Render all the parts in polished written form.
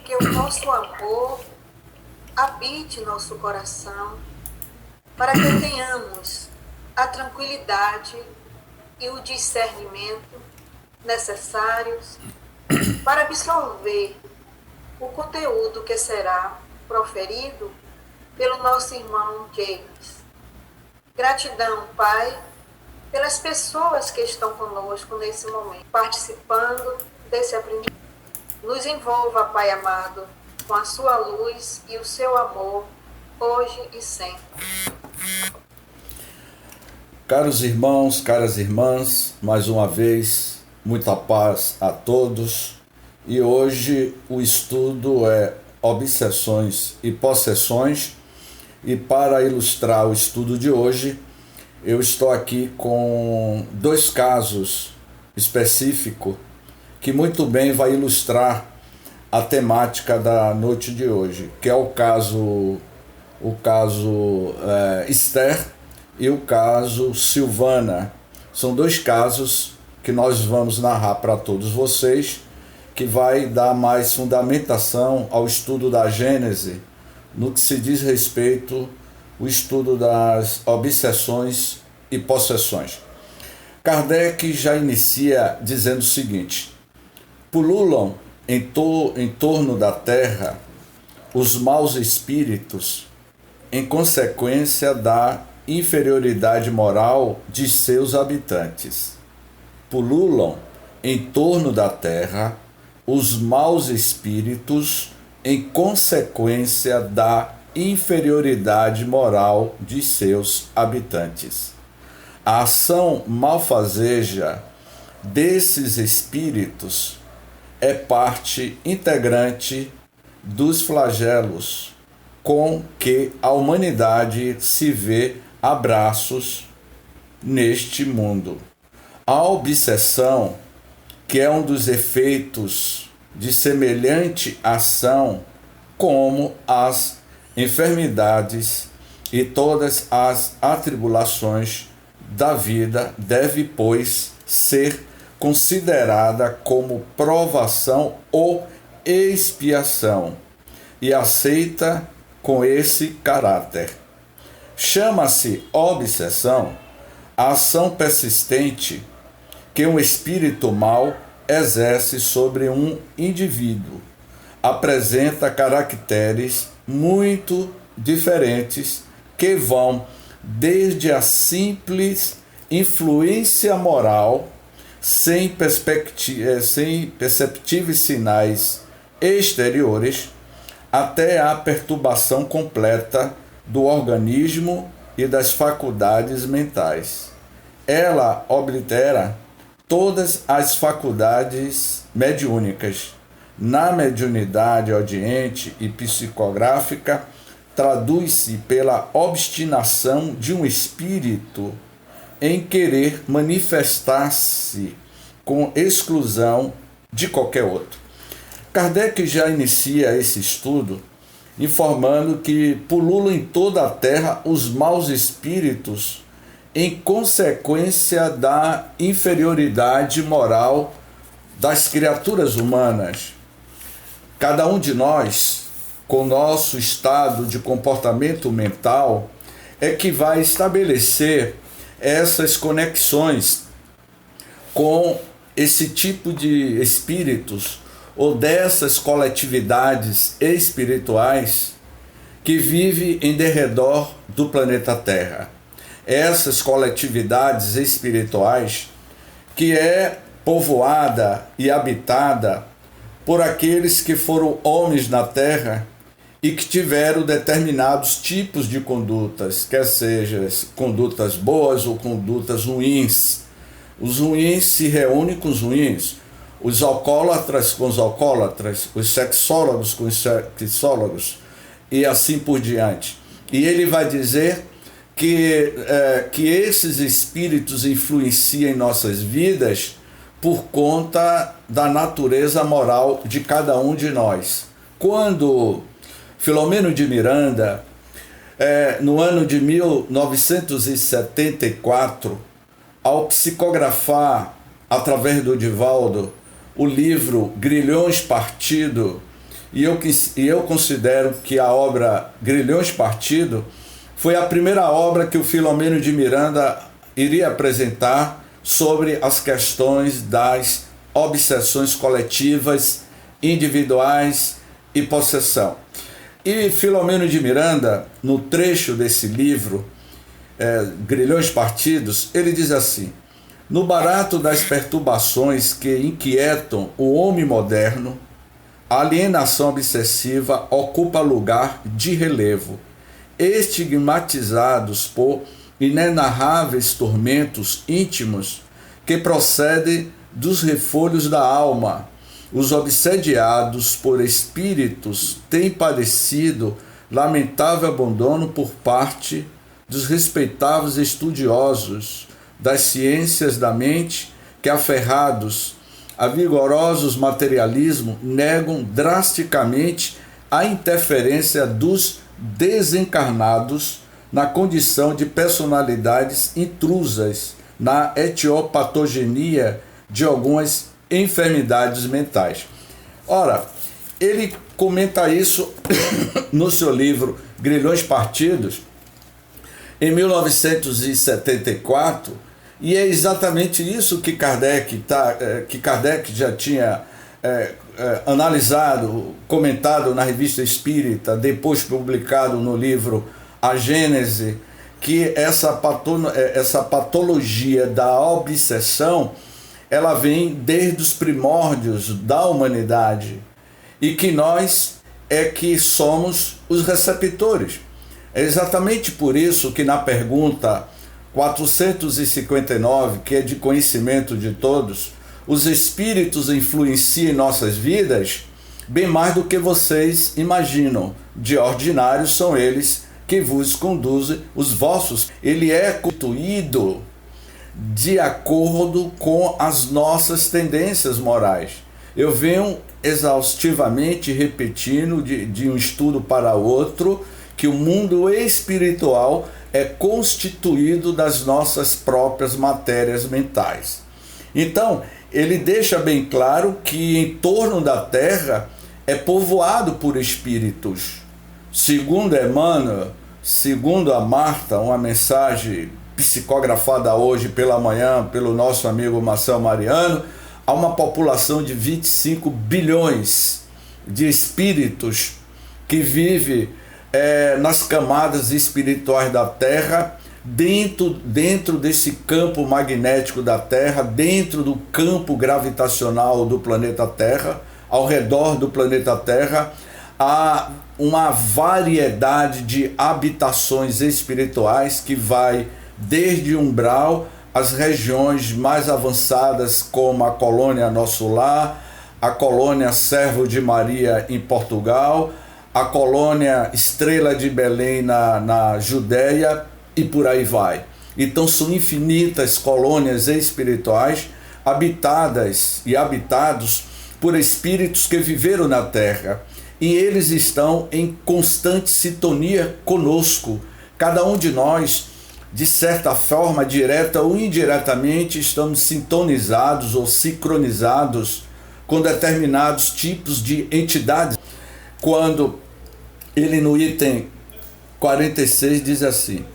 que o nosso amor habite em nosso coração, para que tenhamos a tranquilidade e o discernimento necessários para absorver o conteúdo que será proferido pelo nosso irmão James. Gratidão, Pai, pelas pessoas que estão conosco nesse momento, participando desse aprendizado. Nos envolva, Pai amado, com a sua luz e o seu amor, hoje e sempre. Caros irmãos, caras irmãs, mais uma vez, muita paz a todos. E hoje o estudo é obsessões e possessões. E para ilustrar o estudo de hoje, eu estou aqui com dois casos específicos que muito bem vai ilustrar a temática da noite de hoje, que é o caso Esther e o caso Silvana. São dois casos que nós vamos narrar para todos vocês, que vai dar mais fundamentação ao estudo da Gênese, no que se diz respeito ao estudo das obsessões e possessões. Kardec já inicia dizendo o seguinte: pululam em torno da terra os maus espíritos em consequência da inferioridade moral de seus habitantes. Pululam em torno da terra os maus espíritos em consequência da inferioridade moral de seus habitantes. A ação malfazeja desses espíritos é parte integrante dos flagelos com que a humanidade se vê a braços neste mundo. A obsessão, que é um dos efeitos de semelhante ação, como as enfermidades e todas as atribulações da vida, deve, pois, ser considerada como provação ou expiação e aceita com esse caráter. Chama-se obsessão a ação persistente que um espírito mau exerce sobre um indivíduo. Apresenta caracteres muito diferentes que vão desde a simples influência moral, sem perceptíveis sinais exteriores, até a perturbação completa do organismo e das faculdades mentais. Ela oblitera todas as faculdades mediúnicas. Na mediunidade audiente e psicográfica, traduz-se pela obstinação de um espírito em querer manifestar-se com exclusão de qualquer outro. Kardec já inicia esse estudo informando que pululam em toda a terra os maus espíritos em consequência da inferioridade moral das criaturas humanas. Cada um de nós, com nosso estado de comportamento mental, é que vai estabelecer essas conexões com esse tipo de espíritos ou dessas coletividades espirituais que vivem em derredor do planeta Terra. Essas coletividades espirituais que é povoada e habitada por aqueles que foram homens na Terra e que tiveram determinados tipos de condutas, quer sejam condutas boas ou condutas ruins. Os ruins se reúnem com os ruins, os alcoólatras com os alcoólatras, os sexólogos com os sexólogos e assim por diante. E ele vai dizer que esses espíritos influenciam em nossas vidas por conta da natureza moral de cada um de nós. Quando Filomeno de Miranda, no ano de 1974, ao psicografar, através do Divaldo, o livro Grilhões Partido, e eu considero que a obra Grilhões Partido foi a primeira obra que o Filomeno de Miranda iria apresentar sobre as questões das obsessões coletivas, individuais e possessão. E Filomeno de Miranda, no trecho desse livro, Grilhões Partidos, ele diz assim: no barato das perturbações que inquietam o homem moderno, a alienação obsessiva ocupa lugar de relevo, estigmatizados por inenarráveis tormentos íntimos que procedem dos refolhos da alma. Os obsediados por espíritos têm padecido lamentável abandono por parte dos respeitáveis estudiosos das ciências da mente que, aferrados a vigorosos materialismo, negam drasticamente a interferência dos desencarnados na condição de personalidades intrusas na etiopatogenia de algumas enfermidades mentais. Ora, ele comenta isso no seu livro Grilhões Partidos, em 1974, e é exatamente isso que Kardec já tinha analisado, comentado na Revista Espírita, depois publicado no livro A Gênese, que essa patologia da obsessão, ela vem desde os primórdios da humanidade, e que nós é que somos os receptores. É exatamente por isso que na pergunta 459, que é de conhecimento de todos, os espíritos influenciam em nossas vidas bem mais do que vocês imaginam. De ordinário são eles que vos conduzem os vossos. Ele é constituído de acordo com as nossas tendências morais. Eu venho exaustivamente repetindo de um estudo para outro que o mundo espiritual é constituído das nossas próprias matérias mentais. Então, ele deixa bem claro que em torno da Terra é povoado por espíritos. Segundo Emmanuel, segundo a Marta, uma mensagem psicografada hoje pela manhã pelo nosso amigo Marcel Mariano, há uma população de 25 bilhões de espíritos que vive nas camadas espirituais da Terra, dentro desse campo magnético da Terra, dentro do campo gravitacional do planeta Terra, ao redor do planeta Terra, há uma variedade de habitações espirituais que vai desde umbral às regiões mais avançadas, como a colônia Nosso Lar, a colônia Servo de Maria em Portugal, a colônia Estrela de Belém na Judéia, e por aí vai. Então são infinitas colônias espirituais habitadas e habitados por espíritos que viveram na Terra, e eles estão em constante sintonia conosco. Cada um de nós, de certa forma, direta ou indiretamente, estamos sintonizados ou sincronizados com determinados tipos de entidades. Quando ele, no item 46, diz assim: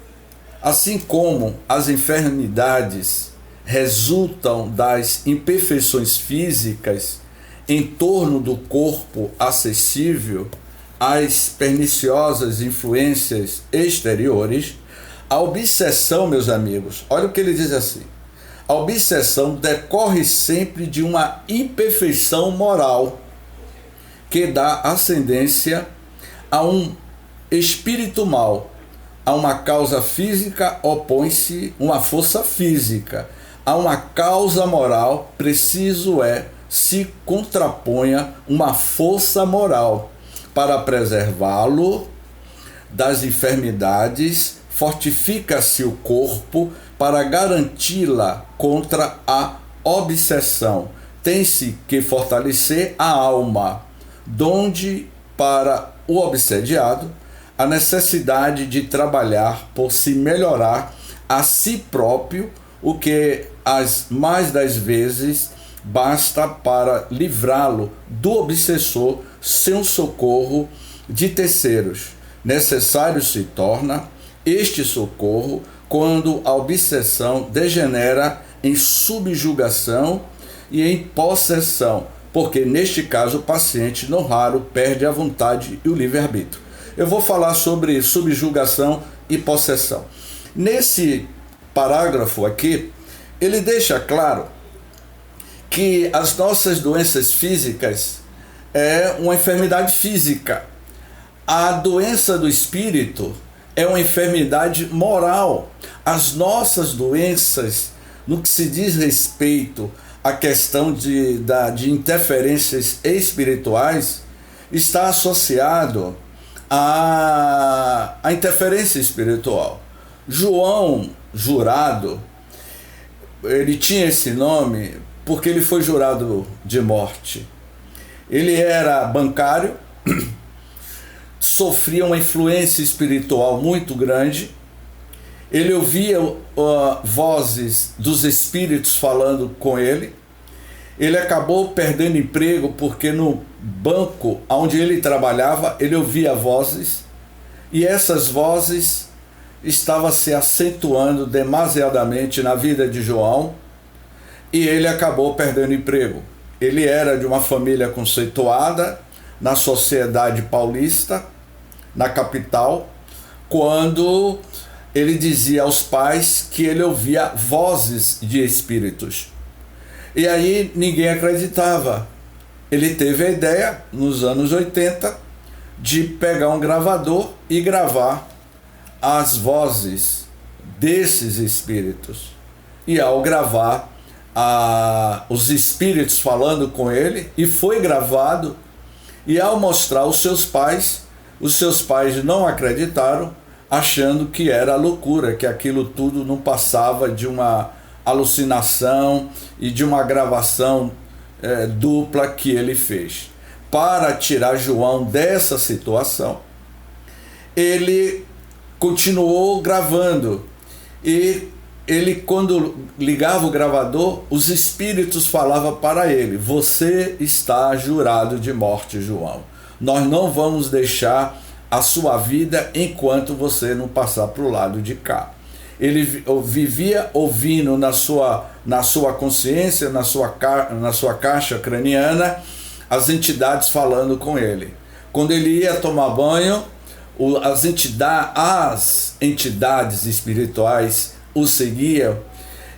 assim como as enfermidades resultam das imperfeições físicas em torno do corpo acessível às perniciosas influências exteriores, a obsessão, meus amigos, olha o que ele diz assim: a obsessão decorre sempre de uma imperfeição moral que dá ascendência a um espírito mau. A uma causa física opõe-se uma força física. A uma causa moral, preciso se contraponha uma força moral. Para preservá-lo das enfermidades, fortifica-se o corpo para garanti-la contra a obsessão. Tem-se que fortalecer a alma, donde, para o obsediado, a necessidade de trabalhar por se melhorar a si próprio, o que as mais das vezes basta para livrá-lo do obsessor sem o socorro de terceiros. Necessário se torna este socorro quando a obsessão degenera em subjugação e em possessão, porque neste caso o paciente não raro perde a vontade e o livre-arbítrio. Eu vou falar sobre subjugação e possessão. Nesse parágrafo aqui, ele deixa claro que as nossas doenças físicas é uma enfermidade física. A doença do espírito é uma enfermidade moral. As nossas doenças, no que se diz respeito à questão de interferências espirituais, está associado à interferência espiritual. João Jurado, ele tinha esse nome porque ele foi jurado de morte. Ele era bancário, sofria uma influência espiritual muito grande. Ele ouvia vozes dos espíritos falando com ele. Ele acabou perdendo emprego porque no banco onde ele trabalhava, ele ouvia vozes, e essas vozes estavam se acentuando demasiadamente na vida de João, e ele acabou perdendo emprego. Ele era de uma família conceituada na sociedade paulista, na capital, quando ele dizia aos pais que ele ouvia vozes de espíritos. E aí ninguém acreditava. Ele teve a ideia, nos anos 80, de pegar um gravador e gravar as vozes desses espíritos. E ao gravar os espíritos falando com ele, e foi gravado, e ao mostrar aos seus pais, os seus pais não acreditaram, achando que era loucura, que aquilo tudo não passava de uma alucinação e de uma gravação dupla que ele fez. Para tirar João dessa situação, ele continuou gravando, e ele, quando ligava o gravador, os espíritos falavam para ele: você está jurado de morte, João. Nós não vamos deixar a sua vida enquanto você não passar para o lado de cá. Ele vivia ouvindo na sua consciência, na sua caixa craniana, as entidades falando com ele. Quando ele ia tomar banho, as entidades espirituais o seguiam,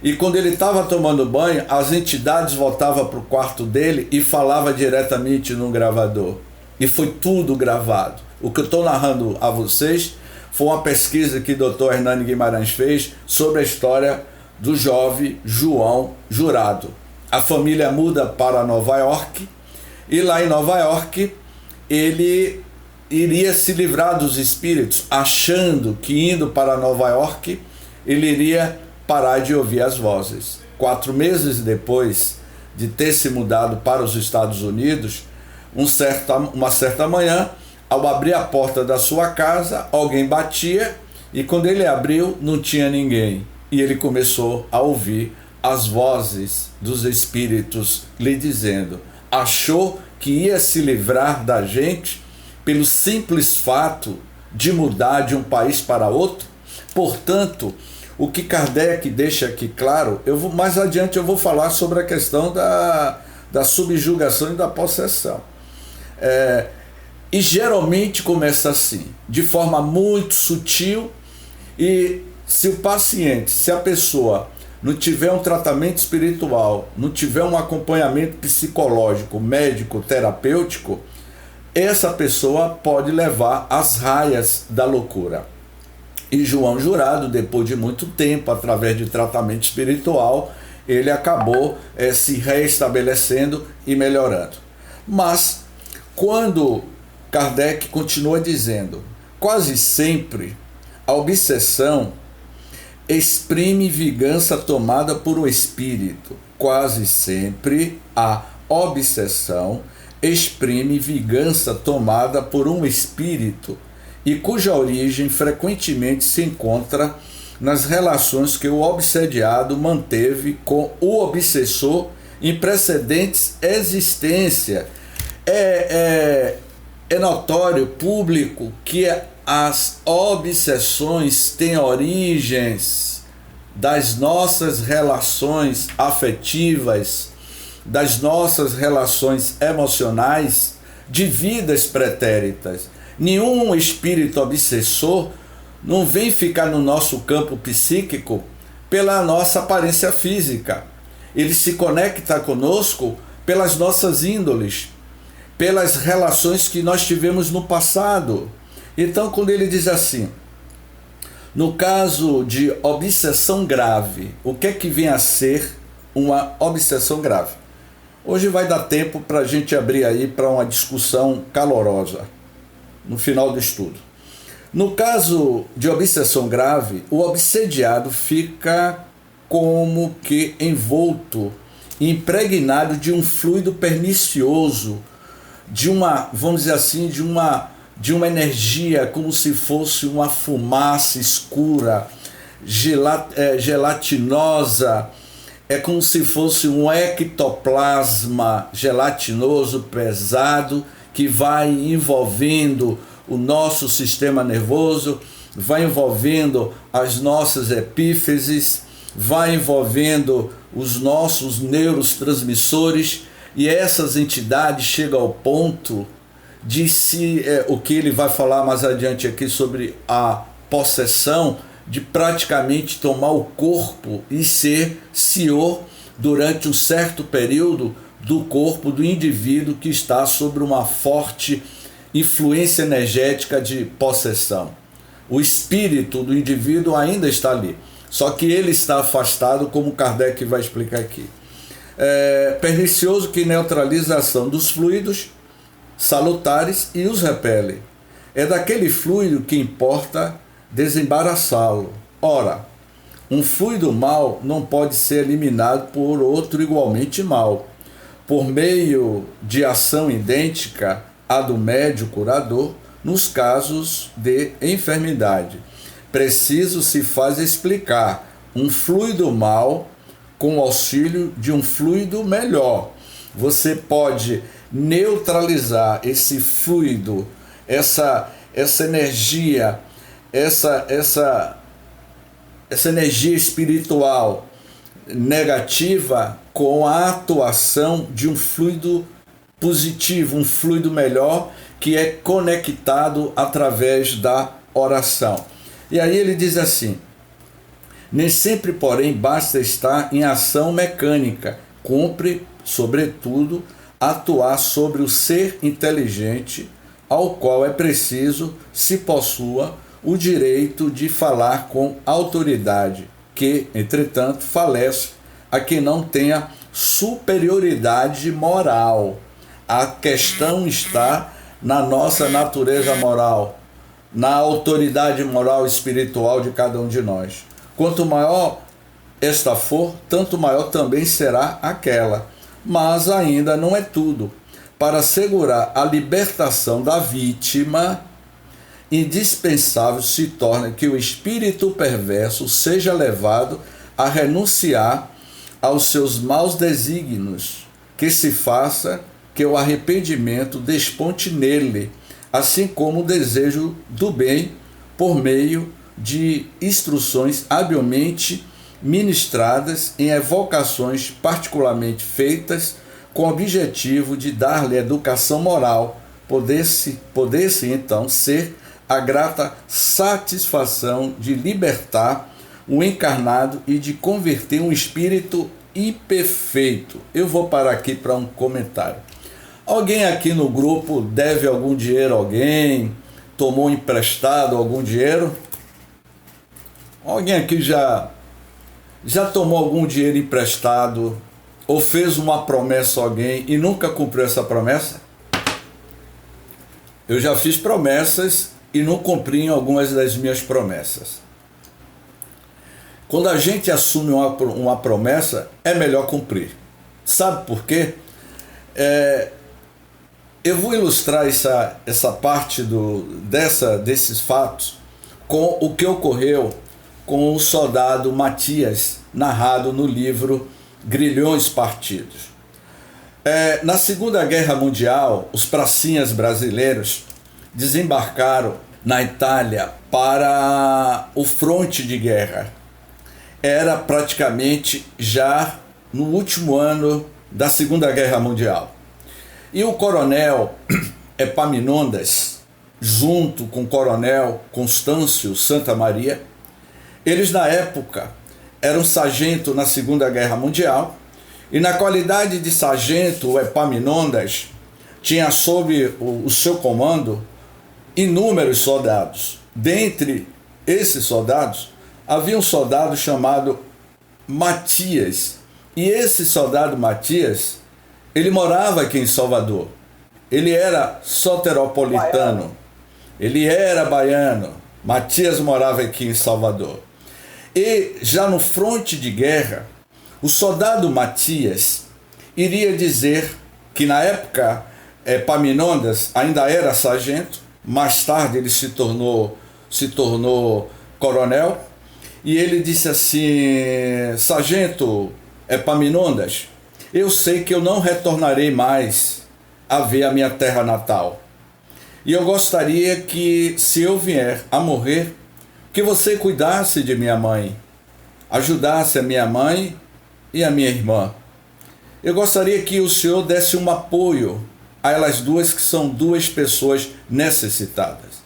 e quando ele estava tomando banho, as entidades voltavam para o quarto dele e falavam diretamente no gravador. E foi tudo gravado. O que eu estou narrando a vocês foi uma pesquisa que o Dr. Hernani Guimarães fez sobre a história do jovem João Jurado. A família muda para Nova York, e lá em Nova York ele iria se livrar dos espíritos, achando que indo para Nova York ele iria parar de ouvir as vozes. 4 meses depois de ter se mudado para os Estados Unidos, uma certa manhã, ao abrir a porta da sua casa, alguém batia, e quando ele abriu, não tinha ninguém. E ele começou a ouvir as vozes dos espíritos lhe dizendo: achou que ia se livrar da gente pelo simples fato de mudar de um país para outro? Portanto, o que Kardec deixa aqui claro, mais adiante eu vou falar sobre a questão da subjugação e da possessão. E geralmente começa assim, de forma muito sutil, e se a pessoa não tiver um tratamento espiritual, não tiver um acompanhamento psicológico, médico, terapêutico, essa pessoa pode levar às raias da loucura. E João Jurado, depois de muito tempo, através de tratamento espiritual, ele acabou se reestabelecendo e melhorando. Mas, quando Kardec continua dizendo, quase sempre a obsessão exprime vingança tomada por um espírito. Quase sempre a obsessão exprime vingança tomada por um espírito, e cuja origem frequentemente se encontra nas relações que o obsediado manteve com o obsessor em precedentes existências. É notório, público, que as obsessões têm origens das nossas relações afetivas, das nossas relações emocionais de vidas pretéritas. Nenhum espírito obsessor não vem ficar no nosso campo psíquico pela nossa aparência física. Ele se conecta conosco pelas nossas índoles, pelas relações que nós tivemos no passado. Então, quando ele diz assim, no caso de obsessão grave, o que é que vem a ser uma obsessão grave? Hoje vai dar tempo para a gente abrir aí para uma discussão calorosa no final do estudo. No caso de obsessão grave, o obsediado fica como que envolto, impregnado de um fluido pernicioso, de uma, vamos dizer assim, de uma energia como se fosse uma fumaça escura, gelatinosa, é como se fosse um ectoplasma gelatinoso pesado que vai envolvendo o nosso sistema nervoso, vai envolvendo as nossas epífises, vai envolvendo os nossos neurotransmissores, e essas entidades chegam ao ponto de o que ele vai falar mais adiante aqui sobre a possessão, de praticamente tomar o corpo e ser senhor durante um certo período do corpo do indivíduo que está sob uma forte influência energética de possessão. O espírito do indivíduo ainda está ali, só que ele está afastado, como Kardec vai explicar aqui. Pernicioso, que neutraliza a ação dos fluidos salutares e os repele. É daquele fluido que importa desembaraçá-lo. Ora, um fluido mau não pode ser eliminado por outro igualmente mau, por meio de ação idêntica à do médio curador nos casos de enfermidade. Preciso se faz explicar um fluido mau com o auxílio de um fluido melhor. Você pode neutralizar esse fluido, essa energia, essa energia espiritual negativa com a atuação de um fluido positivo, um fluido melhor que é conectado através da oração. E aí ele diz assim: nem sempre, porém, basta estar em ação mecânica, cumpre, sobretudo, atuar sobre o ser inteligente, ao qual é preciso se possua o direito de falar com autoridade, que, entretanto, falece a quem não tenha superioridade moral. A questão está na nossa natureza moral, na autoridade moral e espiritual de cada um de nós. Quanto maior esta for, tanto maior também será aquela. Mas ainda não é tudo. Para assegurar a libertação da vítima, indispensável se torna que o espírito perverso seja levado a renunciar aos seus maus desígnios, que se faça que o arrependimento desponte nele, assim como o desejo do bem, por meio de instruções habilmente ministradas em evocações particularmente feitas com o objetivo de dar-lhe educação moral, poder-se então ser a grata satisfação de libertar o encarnado e de converter um espírito imperfeito. Eu vou parar aqui para um comentário. Alguém aqui no grupo deve algum dinheiro a alguém? Tomou emprestado algum dinheiro? Alguém aqui já tomou algum dinheiro emprestado ou fez uma promessa a alguém e nunca cumpriu essa promessa? Eu já fiz promessas e não cumpri algumas das minhas promessas. Quando a gente assume uma promessa, é melhor cumprir. Sabe por quê? Eu vou ilustrar essa parte desses fatos com o que ocorreu com o soldado Matias, narrado no livro Grilhões Partidos. Na Segunda Guerra Mundial, os pracinhas brasileiros desembarcaram na Itália para o fronte de guerra. Era praticamente já no último ano da Segunda Guerra Mundial. E o coronel Epaminondas, junto com o coronel Constâncio Santa Maria, eles na época eram sargento na Segunda Guerra Mundial, e na qualidade de sargento, o Epaminondas tinha sob o seu comando inúmeros soldados. Dentre esses soldados, havia um soldado chamado Matias. E esse soldado Matias, ele morava aqui em Salvador. Ele era soteropolitano. Ele era baiano. Matias morava aqui em Salvador. E já no fronte de guerra, o soldado Matias iria dizer que na época Epaminondas ainda era sargento, mais tarde ele se tornou coronel, e ele disse assim: sargento Epaminondas, eu sei que eu não retornarei mais a ver a minha terra natal, e eu gostaria que, se eu vier a morrer, que você cuidasse de minha mãe, ajudasse a minha mãe e a minha irmã. Eu gostaria que o senhor desse um apoio a elas duas, que são duas pessoas necessitadas.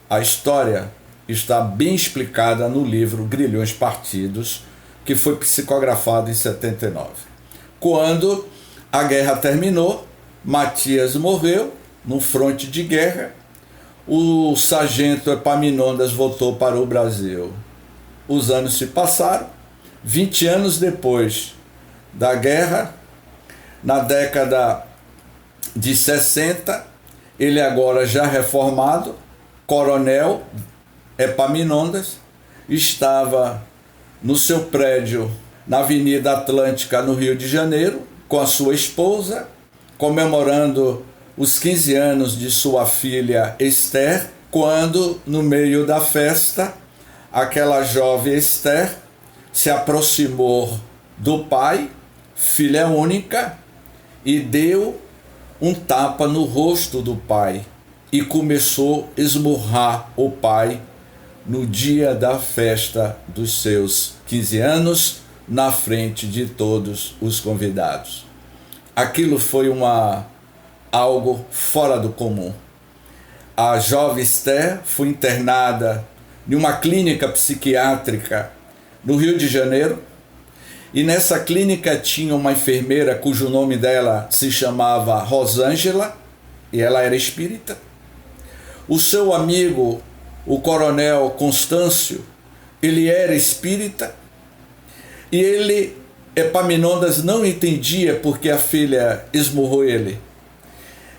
A história está bem explicada no livro Grilhões Partidos, que foi psicografado em 79. Quando a guerra terminou, Matias morreu no fronte de guerra, o sargento Epaminondas voltou para o Brasil. Os anos se passaram, 20 anos depois da guerra, na década de 60, ele agora já reformado, coronel Epaminondas, estava no seu prédio na Avenida Atlântica, no Rio de Janeiro, com a sua esposa, comemorando os 15 anos de sua filha Esther, quando, no meio da festa, aquela jovem Esther se aproximou do pai, filha única, e deu um tapa no rosto do pai e começou a esmurrar o pai no dia da festa dos seus 15 anos, na frente de todos os convidados. Aquilo foi algo fora do comum. A jovem Esther foi internada em uma clínica psiquiátrica no Rio de Janeiro, e nessa clínica tinha uma enfermeira cujo nome dela se chamava Rosângela, e ela era espírita. O seu amigo, o coronel Constâncio, ele era espírita, e Epaminondas não entendia porque a filha esmurrou ele.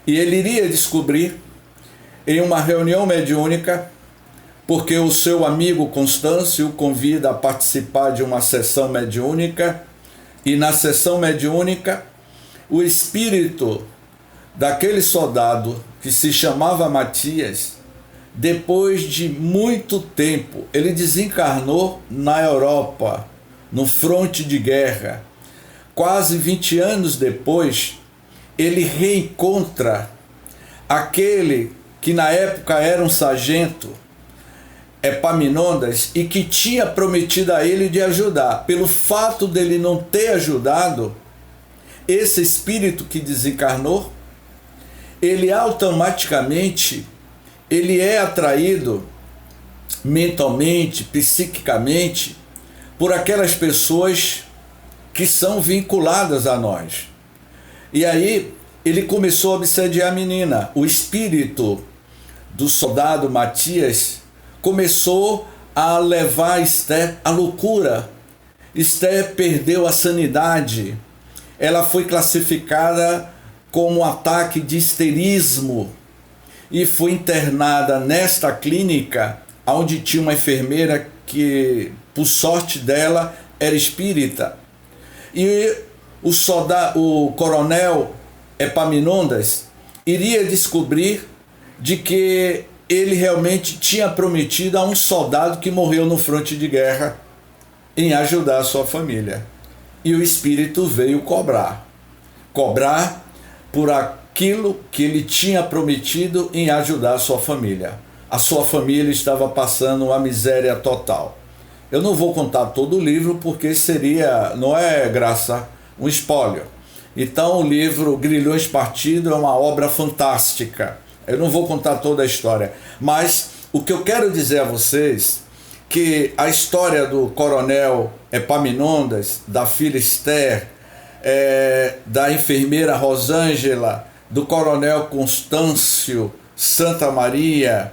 E ele iria descobrir em uma reunião mediúnica, porque o seu amigo Constâncio o convida a participar de uma sessão mediúnica, e na sessão mediúnica, o espírito daquele soldado que se chamava Matias, depois de muito tempo, ele desencarnou na Europa, no fronte de guerra. Quase 20 anos depois, ele reencontra aquele que na época era um sargento, Epaminondas, e que tinha prometido a ele de ajudar. Pelo fato dele não ter ajudado, esse espírito que desencarnou, ele automaticamente ele é atraído mentalmente, psiquicamente, por aquelas pessoas que são vinculadas a nós. E aí ele começou a obsediar a menina. O espírito do soldado Matias começou a levar Esther à loucura. Esther perdeu a sanidade. Ela foi classificada como um ataque de histerismo e foi internada nesta clínica, onde tinha uma enfermeira que, por sorte dela, era espírita. E o coronel Epaminondas iria descobrir de que ele realmente tinha prometido a um soldado que morreu no fronte de guerra em ajudar a sua família. E o espírito veio cobrar por aquilo que ele tinha prometido em ajudar a sua família. A sua família estava passando uma miséria total. Eu não vou contar todo o livro porque não é graça, um spoiler. Então o livro Grilhões Partido é uma obra fantástica. Eu não vou contar toda a história, mas o que eu quero dizer a vocês que a história do coronel Epaminondas, da filha Esther, da enfermeira Rosângela, do coronel Constâncio Santa Maria,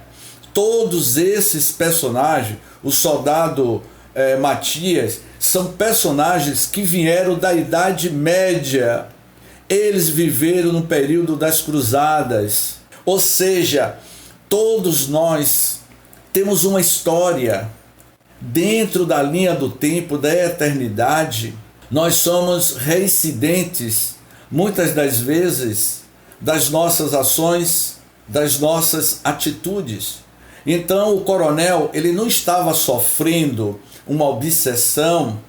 todos esses personagens, o soldado Matias, são personagens que vieram da Idade Média. Eles viveram no período das Cruzadas. Ou seja, todos nós temos uma história dentro da linha do tempo, da eternidade. Nós somos reincidentes, muitas das vezes, das nossas ações, das nossas atitudes. Então o coronel, ele não estava sofrendo uma obsessão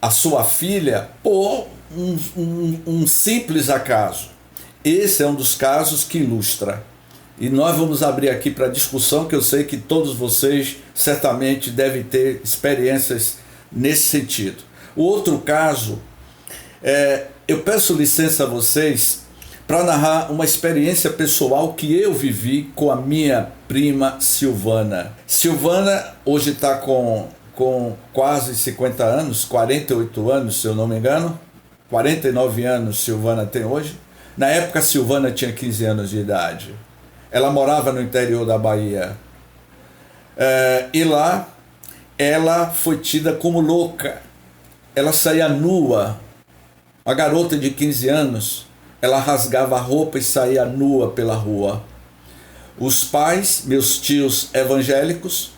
à sua filha por um simples acaso. Esse é um dos casos que ilustra. E nós vamos abrir aqui para discussão, que eu sei que todos vocês certamente devem ter experiências nesse sentido. O outro caso, eu peço licença a vocês para narrar uma experiência pessoal que eu vivi com a minha prima Silvana. Silvana hoje está com quase 50 anos, 48 anos, se eu não me engano. 49 anos Silvana tem hoje. Na época, Silvana tinha 15 anos de idade. Ela morava no interior da Bahia. E lá, ela foi tida como louca. Ela saía nua. A garota de 15 anos, ela rasgava a roupa e saía nua pela rua. Os pais, meus tios evangélicos,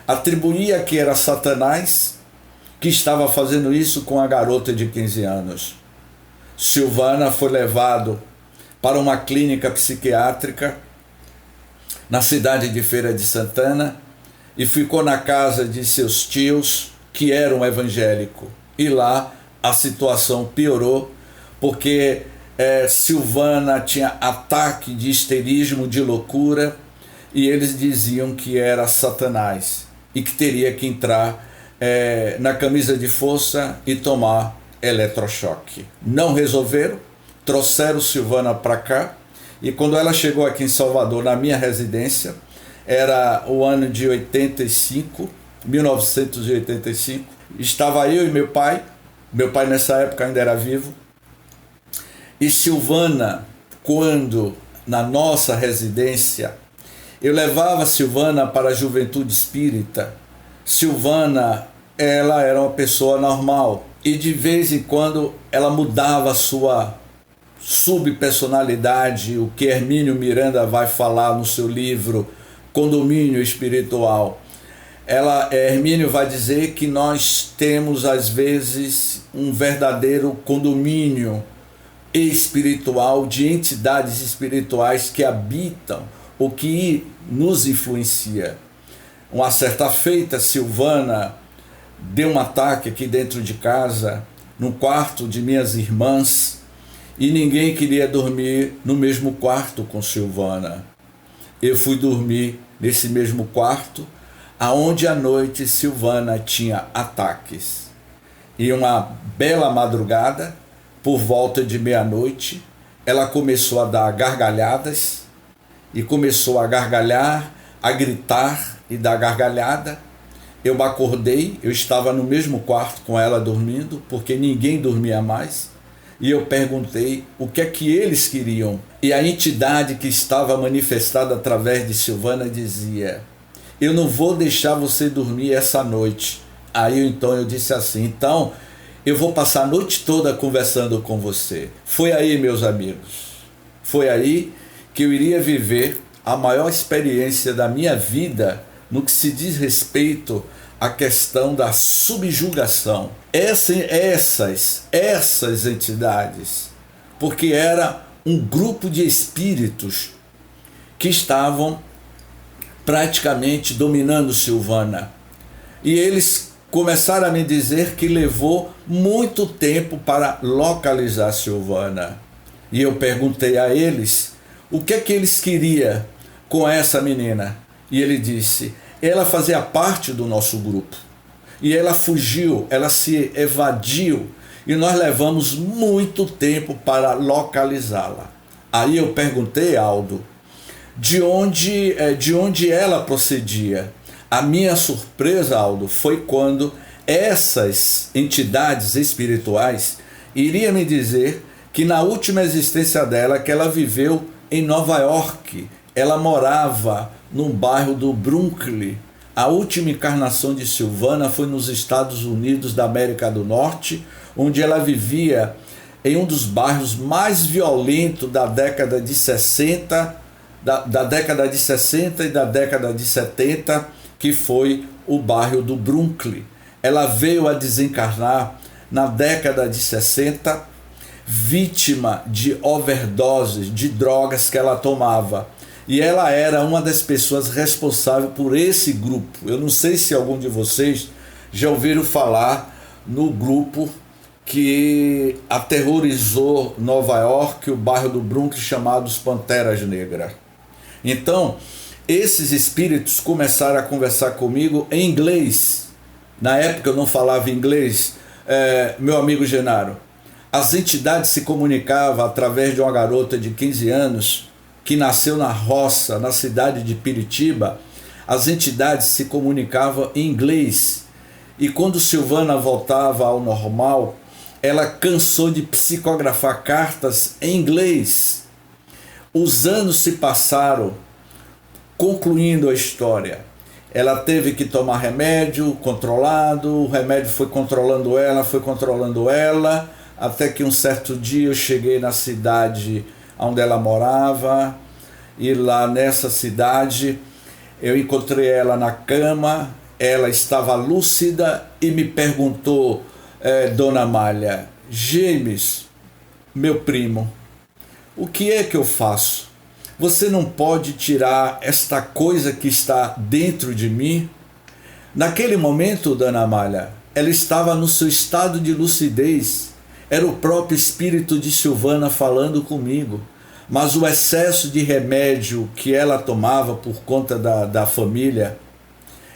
atribuíam que era Satanás que estava fazendo isso com a garota de 15 anos. Silvana foi levado para uma clínica psiquiátrica na cidade de Feira de Santana e ficou na casa de seus tios, que eram evangélicos. E lá a situação piorou, porque Silvana tinha ataque de histerismo, de loucura, e eles diziam que era Satanás e que teria que entrar na camisa de força e tomar eletrochoque. Não resolveram, trouxeram Silvana para cá, e quando ela chegou aqui em Salvador, na minha residência, era o ano de 1985, estava eu e meu pai nessa época ainda era vivo, e Silvana, quando na nossa residência, eu levava Silvana para a juventude espírita. Silvana, ela era uma pessoa normal, e de vez em quando ela mudava a sua subpersonalidade, o que Hermínio Miranda vai falar no seu livro Condomínio Espiritual. Hermínio vai dizer que nós temos às vezes um verdadeiro condomínio espiritual de entidades espirituais que habitam ou que nos influencia. Uma certa feita, Silvana deu um ataque aqui dentro de casa, no quarto de minhas irmãs, e ninguém queria dormir no mesmo quarto com Silvana. Eu fui dormir nesse mesmo quarto, aonde à noite Silvana tinha ataques. E uma bela madrugada, por volta de meia-noite, ela começou a dar gargalhadas, e começou a gargalhar, a gritar e dar gargalhada. Eu me acordei, eu estava no mesmo quarto com ela dormindo, porque ninguém dormia mais. E eu perguntei o que é que eles queriam. E a entidade que estava manifestada através de Silvana dizia: eu não vou deixar você dormir essa noite. Aí então eu disse assim: então eu vou passar a noite toda conversando com você. Foi aí, meus amigos, foi aí que eu iria viver a maior experiência da minha vida no que se diz respeito à questão da subjugação. Essas entidades, porque era um grupo de espíritos que estavam praticamente dominando Silvana. E eles começaram a me dizer que levou muito tempo para localizar Silvana. E eu perguntei a eles o que é que eles queriam com essa menina. E ele disse: ela fazia parte do nosso grupo. E ela fugiu, ela se evadiu. E nós levamos muito tempo para localizá-la. Aí eu perguntei, Aldo, de onde ela procedia. A minha surpresa, Aldo, foi quando essas entidades espirituais iriam me dizer que na última existência dela, que ela viveu em Nova York, ela morava no bairro do Brooklyn. A última encarnação de Silvana foi nos Estados Unidos da América do Norte, onde ela vivia em um dos bairros mais violentos da década de 60, da década de 60 e da década de 70, que foi o bairro do Brooklyn. Ela veio a desencarnar na década de 60, vítima de overdoses de drogas que ela tomava. E ela era uma das pessoas responsáveis por esse grupo. Eu não sei se algum de vocês já ouviram falar no grupo que aterrorizou Nova York, o bairro do Brooklyn, chamado os Panteras Negras. Então, esses espíritos começaram a conversar comigo em inglês. Na época eu não falava inglês, meu amigo Genaro. As entidades se comunicavam através de uma garota de 15 anos que nasceu na roça, na cidade de Piritiba. As entidades se comunicavam em inglês. E quando Silvana voltava ao normal, ela cansou de psicografar cartas em inglês. Os anos se passaram, concluindo a história. Ela teve que tomar remédio controlado, o remédio foi controlando ela, até que um certo dia eu cheguei na cidade onde ela morava, e lá nessa cidade eu encontrei ela na cama. Ela estava lúcida e me perguntou: Dona Amália, James, meu primo, o que é que eu faço? Você não pode tirar esta coisa que está dentro de mim? Naquele momento, Dona Amália, ela estava no seu estado de lucidez. Era o próprio espírito de Silvana falando comigo. Mas o excesso de remédio que ela tomava por conta da família,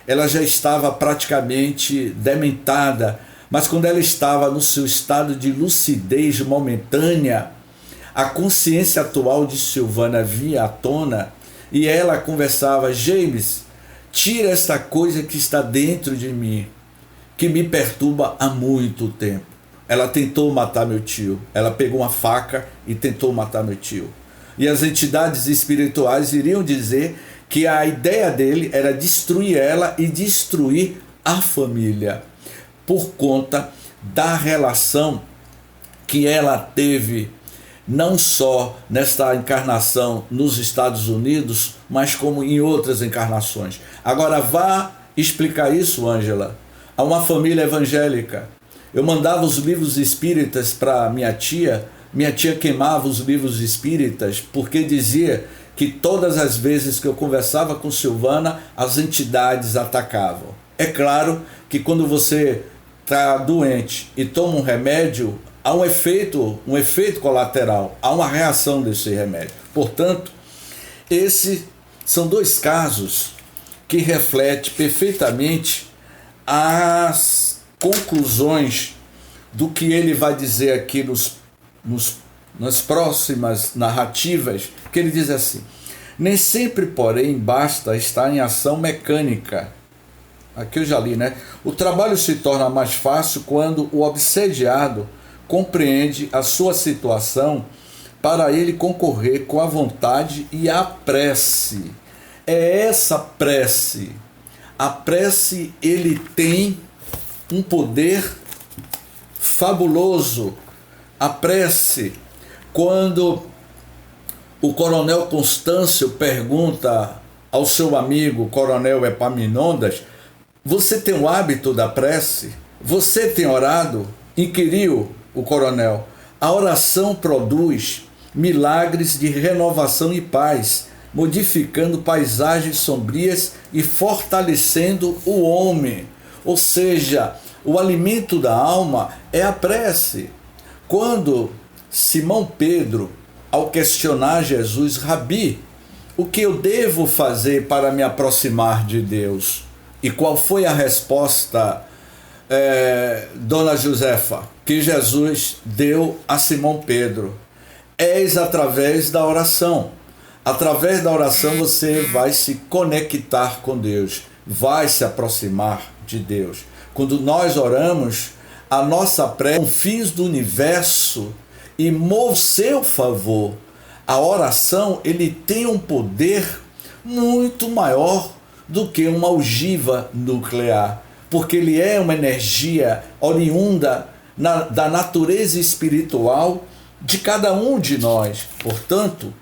ela já estava praticamente dementada. Mas quando ela estava no seu estado de lucidez momentânea, a consciência atual de Silvana vinha à tona e ela conversava: James, tira esta coisa que está dentro de mim, que me perturba há muito tempo. Ela tentou matar meu tio. Ela pegou uma faca e tentou matar meu tio. E as entidades espirituais iriam dizer que a ideia dele era destruir ela e destruir a família, por conta da relação que ela teve, não só nesta encarnação nos Estados Unidos, mas como em outras encarnações. Agora vá explicar isso, Ângela, a uma família evangélica. Eu mandava os livros espíritas para minha tia queimava os livros espíritas, porque dizia que todas as vezes que eu conversava com Silvana, as entidades atacavam. É claro que quando você está doente e toma um remédio, há um efeito colateral, há uma reação desse remédio. Portanto, esses são dois casos que refletem perfeitamente as conclusões do que ele vai dizer aqui nas próximas narrativas, que ele diz assim: nem sempre, porém, basta estar em ação mecânica. Aqui eu já li, né? O trabalho se torna mais fácil quando o obsediado compreende a sua situação para ele concorrer com a vontade e a prece. É essa prece. A prece, ele tem um poder fabuloso. A prece, quando o coronel Constâncio pergunta ao seu amigo coronel Epaminondas: você tem o hábito da prece? Você tem orado? Inquiriu o coronel. A oração produz milagres de renovação e paz, modificando paisagens sombrias e fortalecendo o homem. Ou seja, o alimento da alma é a prece. Quando Simão Pedro ao questionar Jesus: Rabi, o que eu devo fazer para me aproximar de Deus? E qual foi a resposta, Dona Josefa, que Jesus deu a Simão Pedro? Eis através da oração. Através da oração você vai se conectar com Deus, vai se aproximar de Deus. Quando nós oramos, a nossa prece com fins do universo e move seu favor. A oração, ele tem um poder muito maior do que uma ogiva nuclear, porque ele é uma energia oriunda da natureza espiritual de cada um de nós. Portanto,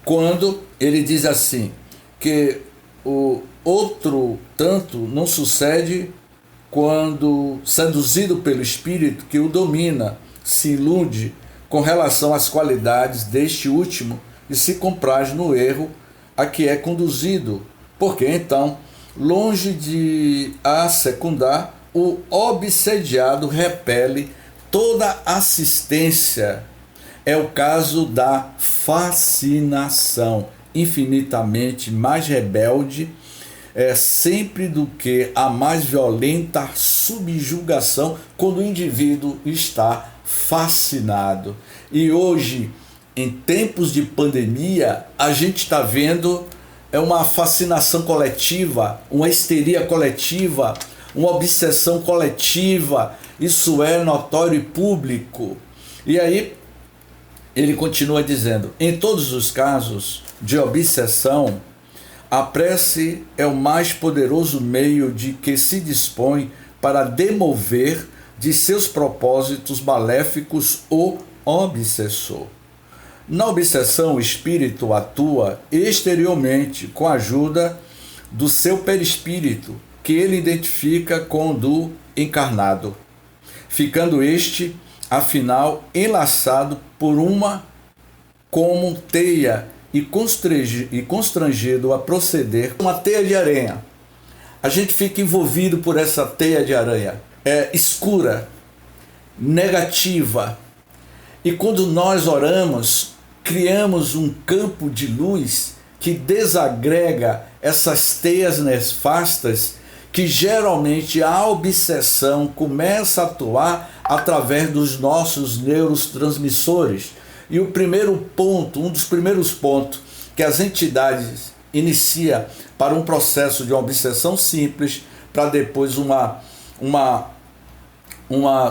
quando ele diz assim, que o outro tanto não sucede quando, seduzido pelo Espírito que o domina, se ilude com relação às qualidades deste último e se compraz no erro a que é conduzido, porque então, longe de a secundar, o obsediado repele toda assistência. É o caso da fascinação, infinitamente mais rebelde, sempre do que a mais violenta subjugação, quando o indivíduo está fascinado. E hoje, em tempos de pandemia, a gente está vendo uma fascinação coletiva, uma histeria coletiva, uma obsessão coletiva. Isso é notório e público. E aí, ele continua dizendo: em todos os casos de obsessão, a prece é o mais poderoso meio de que se dispõe para demover de seus propósitos maléficos o obsessor. Na obsessão, o espírito atua exteriormente com a ajuda do seu perispírito, que ele identifica com o do encarnado, ficando este, afinal, enlaçado por uma como teia e constrangido a proceder com uma teia de aranha. A gente fica envolvido por essa teia de aranha, escura, negativa. E quando nós oramos, criamos um campo de luz que desagrega essas teias nefastas, que geralmente a obsessão começa a atuar através dos nossos neurotransmissores. E o primeiro ponto, um dos primeiros pontos que as entidades inicia para um processo de uma obsessão simples, para depois uma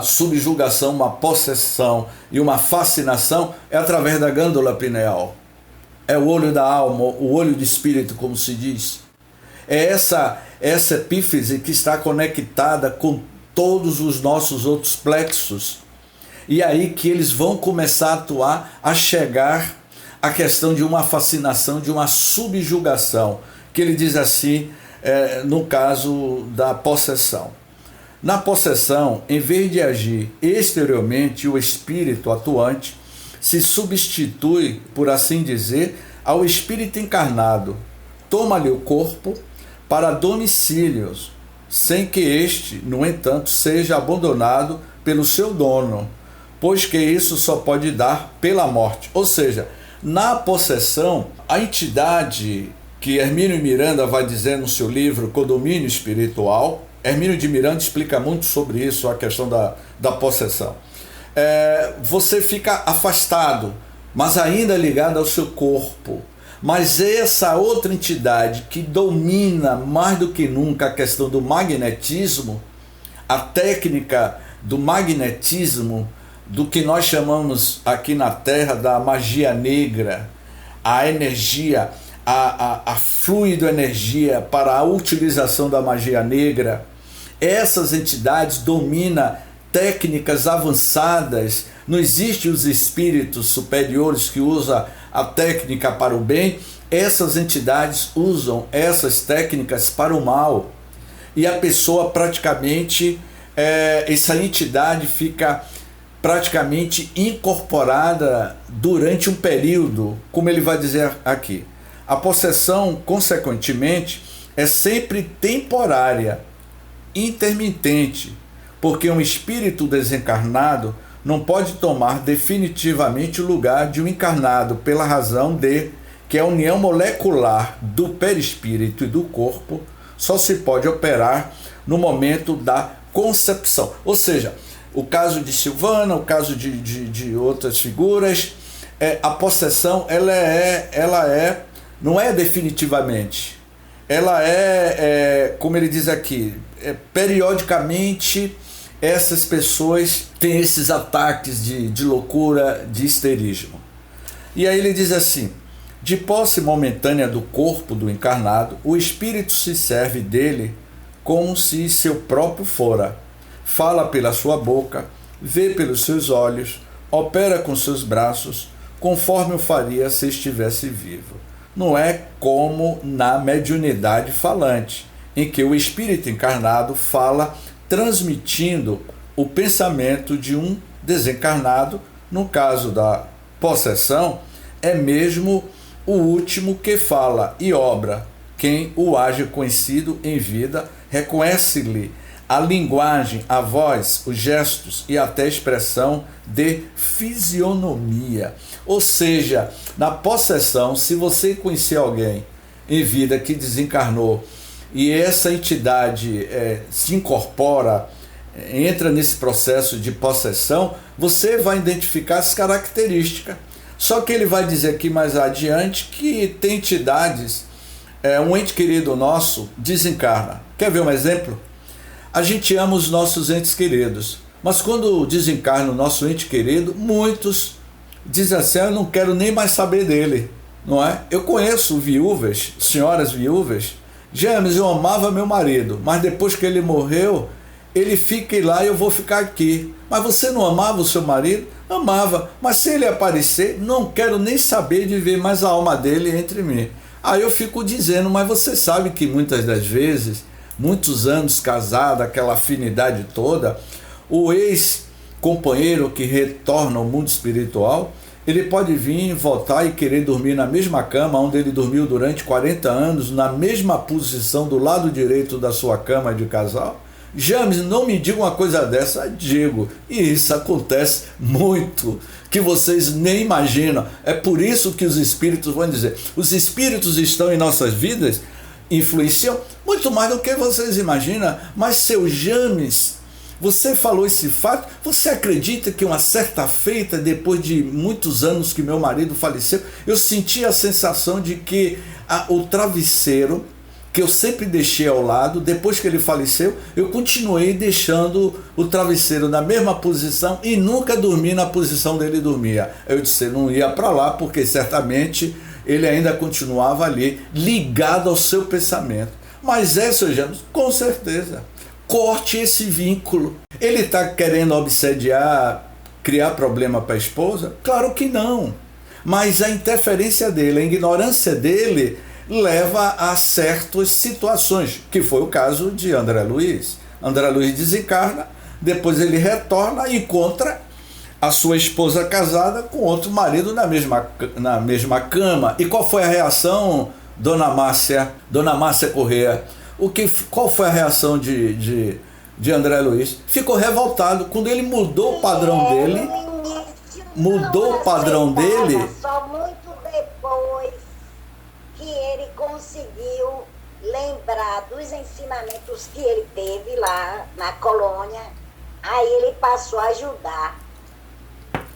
subjugação, uma possessão e uma fascinação, é através da glândula pineal. É o olho da alma, o olho do espírito, como se diz. É essa epífise que está conectada com todos os nossos outros plexos. E aí que eles vão começar a atuar, a chegar à questão de uma fascinação, de uma subjugação, que ele diz assim, no caso da possessão. Na possessão, em vez de agir exteriormente, o espírito atuante se substitui, por assim dizer, ao espírito encarnado. Toma-lhe o corpo para domicílios, sem que este, no entanto, seja abandonado pelo seu dono, pois que isso só pode dar pela morte. Ou seja, na possessão, a entidade que Hermínio Miranda vai dizer no seu livro Condomínio Espiritual, Hermínio de Miranda explica muito sobre isso, a questão da possessão. Você fica afastado, mas ainda ligado ao seu corpo. Mas essa outra entidade que domina mais do que nunca a questão do magnetismo, a técnica do magnetismo, do que nós chamamos aqui na Terra da magia negra, a energia, a fluido energia para a utilização da magia negra, essas entidades dominam técnicas avançadas. Não existem os espíritos superiores que usam a técnica para o bem. Essas entidades usam essas técnicas para o mal. E a pessoa praticamente, essa entidade fica praticamente incorporada durante um período, como ele vai dizer aqui. A possessão, consequentemente, é sempre temporária, intermitente, porque um espírito desencarnado não pode tomar definitivamente o lugar de um encarnado pela razão de que a união molecular do perispírito e do corpo só se pode operar no momento da concepção. Ou seja, o caso de Silvana, o caso de outras figuras, a possessão não é definitivamente. Ela como ele diz aqui, periodicamente essas pessoas têm esses ataques de loucura, de histerismo. E aí ele diz assim: de posse momentânea do corpo do encarnado, o espírito se serve dele como se seu próprio fora. Fala pela sua boca, vê pelos seus olhos, opera com seus braços, conforme o faria se estivesse vivo. Não é como na mediunidade falante, em que o espírito encarnado fala transmitindo o pensamento de um desencarnado. No caso da possessão, é mesmo o último que fala e obra. Quem o haja conhecido em vida reconhece-lhe a linguagem, a voz, os gestos e até a expressão de fisionomia. Ou seja, na possessão, se você conhecer alguém em vida que desencarnou e essa entidade se incorpora, entra nesse processo de possessão, você vai identificar as características. Só que ele vai dizer aqui mais adiante que tem entidades, um ente querido nosso desencarna. Quer ver um exemplo? A gente ama os nossos entes queridos, mas quando desencarna o nosso ente querido, muitos dizem assim: eu não quero nem mais saber dele, não é? Eu conheço viúvas, senhoras viúvas, James, eu amava meu marido, mas depois que ele morreu, ele fica lá e eu vou ficar aqui. Mas você não amava o seu marido? Amava, mas se ele aparecer, não quero nem saber de ver mais a alma dele entre mim. Aí eu fico dizendo: mas você sabe que muitas das vezes, muitos anos casado, aquela afinidade toda, o ex-companheiro que retorna ao mundo espiritual, ele pode vir, voltar e querer dormir na mesma cama onde ele dormiu durante 40 anos, na mesma posição do lado direito da sua cama de casal? James, não me diga uma coisa dessa. Digo, e isso acontece muito, que vocês nem imaginam. É por isso que os espíritos vão dizer, os espíritos estão em nossas vidas, influenciam muito mais do que vocês imaginam. Mas seu James, você falou esse fato, você acredita que uma certa feita, depois de muitos anos que meu marido faleceu, eu senti a sensação de que o travesseiro que eu sempre deixei ao lado, depois que ele faleceu, eu continuei deixando o travesseiro na mesma posição e nunca dormi na posição dele dormia. Eu disse, não ia para lá, porque certamente ele ainda continuava ali, ligado ao seu pensamento. Mas seu James, com certeza, corte esse vínculo. Ele está querendo obsediar, criar problema para a esposa? Claro que não. Mas a interferência dele, a ignorância dele, leva a certas situações, que foi o caso de André Luiz. André Luiz desencarna, depois ele retorna e encontra a sua esposa casada com outro marido na mesma cama. E qual foi a reação, Dona Márcia Corrêa? Qual foi a reação de André Luiz? Ficou revoltado. Quando ele mudou o padrão dele, só muito depois que ele conseguiu lembrar dos ensinamentos que ele teve lá na colônia, aí ele passou a ajudar.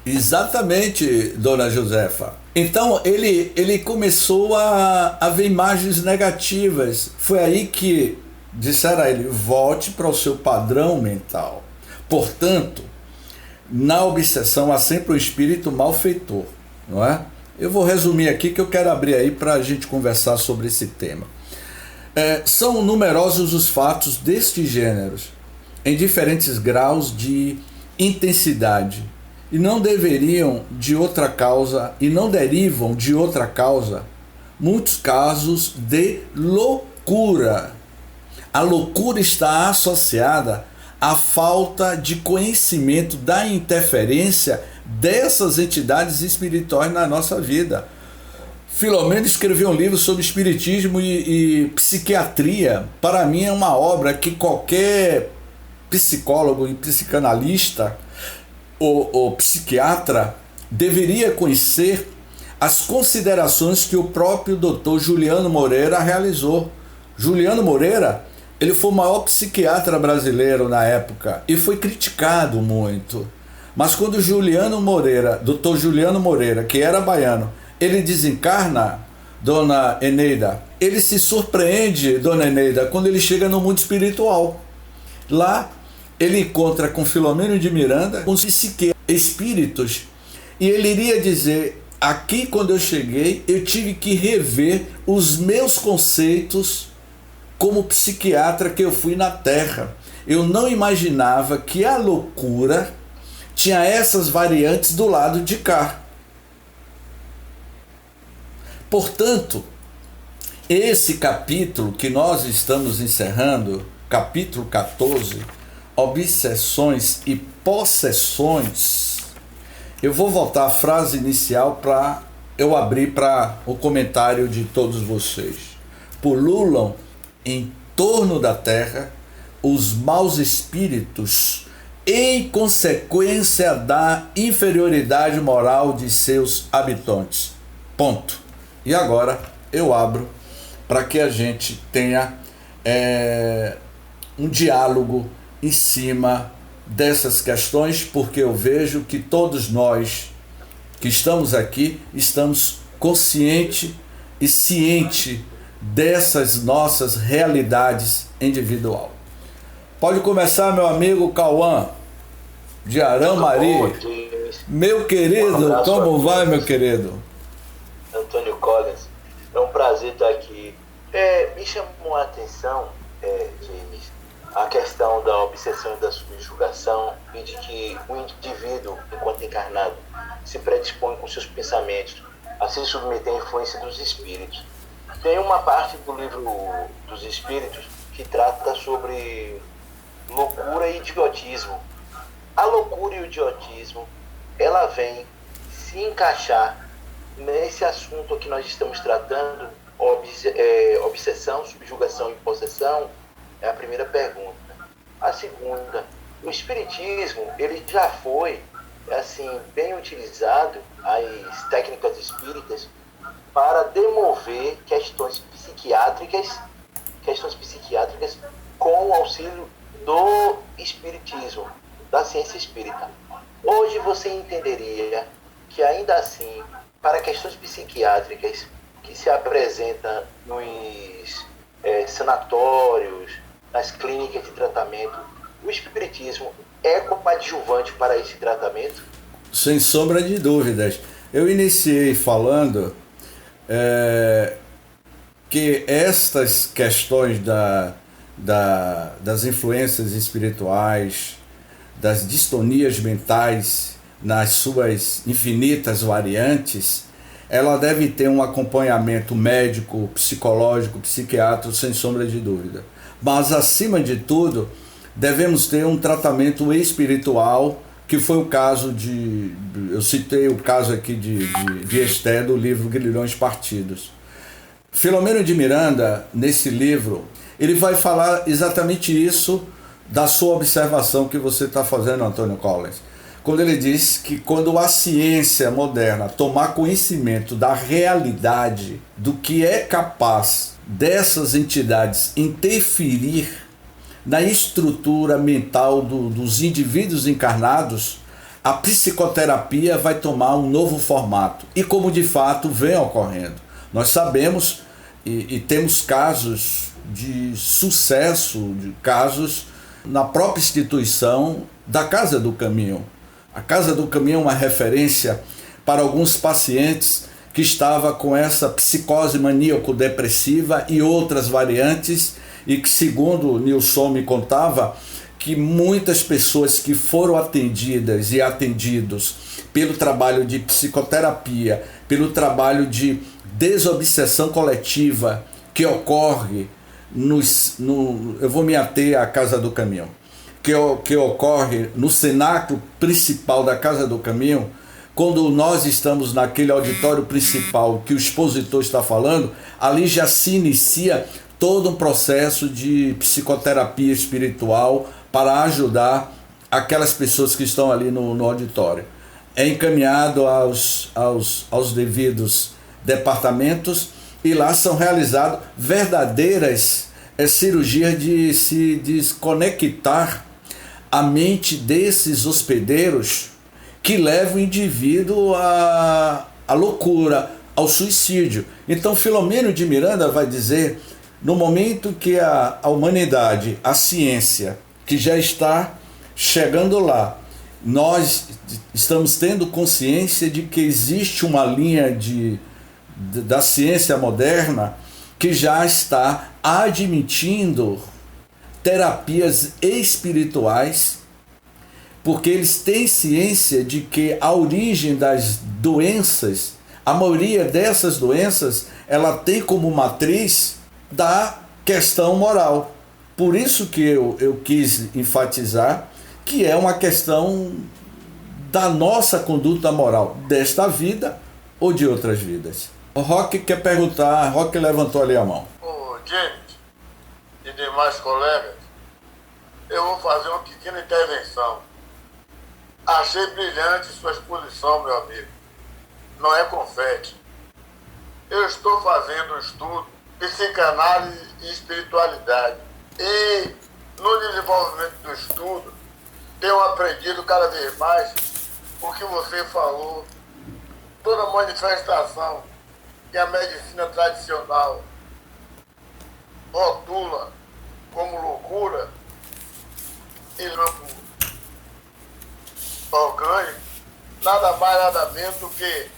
Exatamente, Dona Josefa. Então ele começou a ver imagens negativas. Foi aí que disseram a ele: volte para o seu padrão mental. Portanto, na obsessão há sempre um espírito malfeitor, não é? Eu vou resumir aqui, que eu quero abrir aí para a gente conversar sobre esse tema. São numerosos os fatos destes gêneros, em diferentes graus de intensidade, e não derivam de outra causa, muitos casos de loucura. A loucura está associada à falta de conhecimento da interferência dessas entidades espirituais na nossa vida. Filomeno escreveu um livro sobre espiritismo e psiquiatria. Para mim é uma obra que qualquer psicólogo e psicanalista o psiquiatra deveria conhecer as considerações que o próprio Dr. Juliano Moreira realizou. Juliano Moreira, ele foi o maior psiquiatra brasileiro na época e foi criticado muito. Mas quando Juliano Moreira, Dr. Juliano Moreira, que era baiano, ele desencarna, dona Eneida, ele se surpreende, dona Eneida, quando ele chega no mundo espiritual. Lá ele encontra com Filomeno de Miranda, com espíritos, e ele iria dizer: aqui quando eu cheguei, eu tive que rever os meus conceitos como psiquiatra que eu fui na Terra. Eu não imaginava que a loucura tinha essas variantes do lado de cá. Portanto, esse capítulo que nós estamos encerrando, capítulo 14, obsessões e possessões, eu vou voltar à frase inicial para eu abrir para o comentário de todos vocês. Pululam em torno da terra os maus espíritos em consequência da inferioridade moral de seus habitantes. Ponto. E agora eu abro para que a gente tenha um diálogo em cima dessas questões, porque eu vejo que todos nós que estamos aqui estamos conscientes e cientes dessas nossas realidades individual. Pode começar, meu amigo Cauã de Aramari. Meu querido, como vai, meu querido? Antônio Collins, é um prazer estar aqui. Me chamou a atenção, James, a questão da obsessão e da subjugação, e de que o indivíduo, enquanto encarnado, se predispõe com seus pensamentos a se submeter à influência dos espíritos. Tem uma parte do livro dos espíritos que trata sobre loucura e idiotismo. A loucura e o idiotismo, ela vem se encaixar nesse assunto que nós estamos tratando, obsessão, subjugação e possessão. É a primeira pergunta. A segunda, o espiritismo, ele já foi assim bem utilizado, as técnicas espíritas, para demover questões psiquiátricas com o auxílio do espiritismo, da ciência espírita. Hoje você entenderia que ainda assim, para questões psiquiátricas que se apresentam nos sanatórios, nas clínicas de tratamento, o espiritismo é coadjuvante para esse tratamento? Sem sombra de dúvidas. Eu iniciei falando que estas questões das influências espirituais, das distonias mentais, nas suas infinitas variantes, ela deve ter um acompanhamento médico, psicológico, psiquiátrico, sem sombra de dúvida. Mas, acima de tudo, devemos ter um tratamento espiritual, que foi o caso eu citei o caso aqui de Esté, do livro Grilhões Partidos. Filomeno de Miranda, nesse livro, ele vai falar exatamente isso da sua observação que você está fazendo, Antônio Collins. Quando ele diz que quando a ciência moderna tomar conhecimento da realidade, do que é capaz dessas entidades interferir na estrutura mental dos indivíduos encarnados, a psicoterapia vai tomar um novo formato. E como de fato vem ocorrendo. Nós sabemos e temos casos de sucesso, de casos na própria instituição da Casa do Caminho. A Casa do Caminho é uma referência para alguns pacientes que estavam com essa psicose maníaco-depressiva e outras variantes, e que, segundo Nilson me contava, que muitas pessoas que foram atendidas e atendidos pelo trabalho de psicoterapia, pelo trabalho de desobsessão coletiva que ocorre eu vou me ater à Casa do Caminho, que ocorre no cenáculo principal da Casa do Caminho, quando nós estamos naquele auditório principal que o expositor está falando, ali já se inicia todo um processo de psicoterapia espiritual para ajudar aquelas pessoas que estão ali no auditório. É encaminhado aos devidos departamentos e lá são realizadas verdadeiras cirurgias de se desconectar a mente desses hospedeiros que levam o indivíduo à loucura, ao suicídio. Então Filomeno de Miranda vai dizer, no momento que a humanidade, a ciência, que já está chegando lá, nós estamos tendo consciência de que existe uma linha da ciência moderna que já está admitindo terapias espirituais, porque eles têm ciência de que a origem das doenças, a maioria dessas doenças, ela tem como matriz da questão moral. Por isso que eu quis enfatizar que é uma questão da nossa conduta moral, desta vida ou de outras vidas. O Roque quer perguntar, Roque levantou ali a mão. Ô, James e demais colegas, eu vou fazer uma pequena intervenção. Achei brilhante sua exposição, meu amigo. Não é confete. Eu estou fazendo um estudo de psicanálise e espiritualidade. E no desenvolvimento do estudo, tenho aprendido cada vez mais o que você falou, toda manifestação que a medicina tradicional rotula como loucura e campo orgânico, nada mais nada menos do que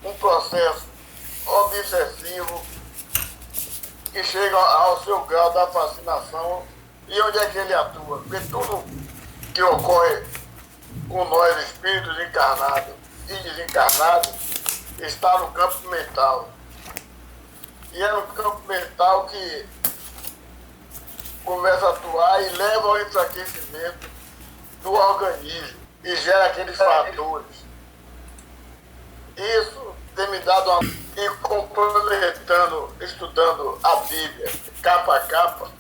um processo obsessivo que chega ao seu grau da fascinação. E onde é que ele atua? Porque tudo que ocorre com nós, espíritos encarnados e desencarnados, está no campo mental. E é no campo mental que começa a atuar e leva ao enfraquecimento do organismo e gera aqueles fatores. Isso tem me dado uma... E complementando, estudando a Bíblia, capa a capa,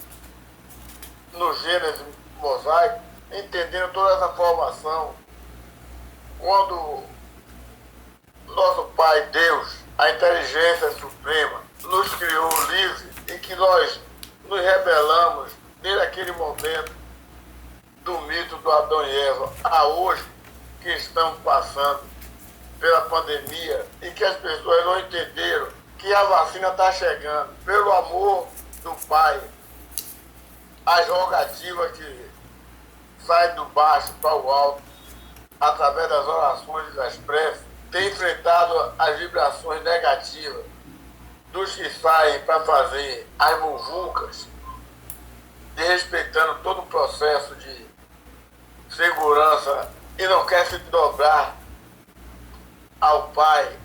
no Gênesis mosaico, entendendo toda essa formação, quando nosso Pai Deus, a inteligência suprema, nos criou livre e que nós nos rebelamos desde aquele momento do mito do Adão e Eva a hoje, que estamos passando pela pandemia e que as pessoas não entenderam que a vacina está chegando, pelo amor do Pai, as rogativas que saem do baixo para o alto, através das orações e das preces, tem enfrentado as vibrações negativas dos que saem para fazer as muvucas, desrespeitando todo o processo de segurança e não quer se dobrar ao Pai,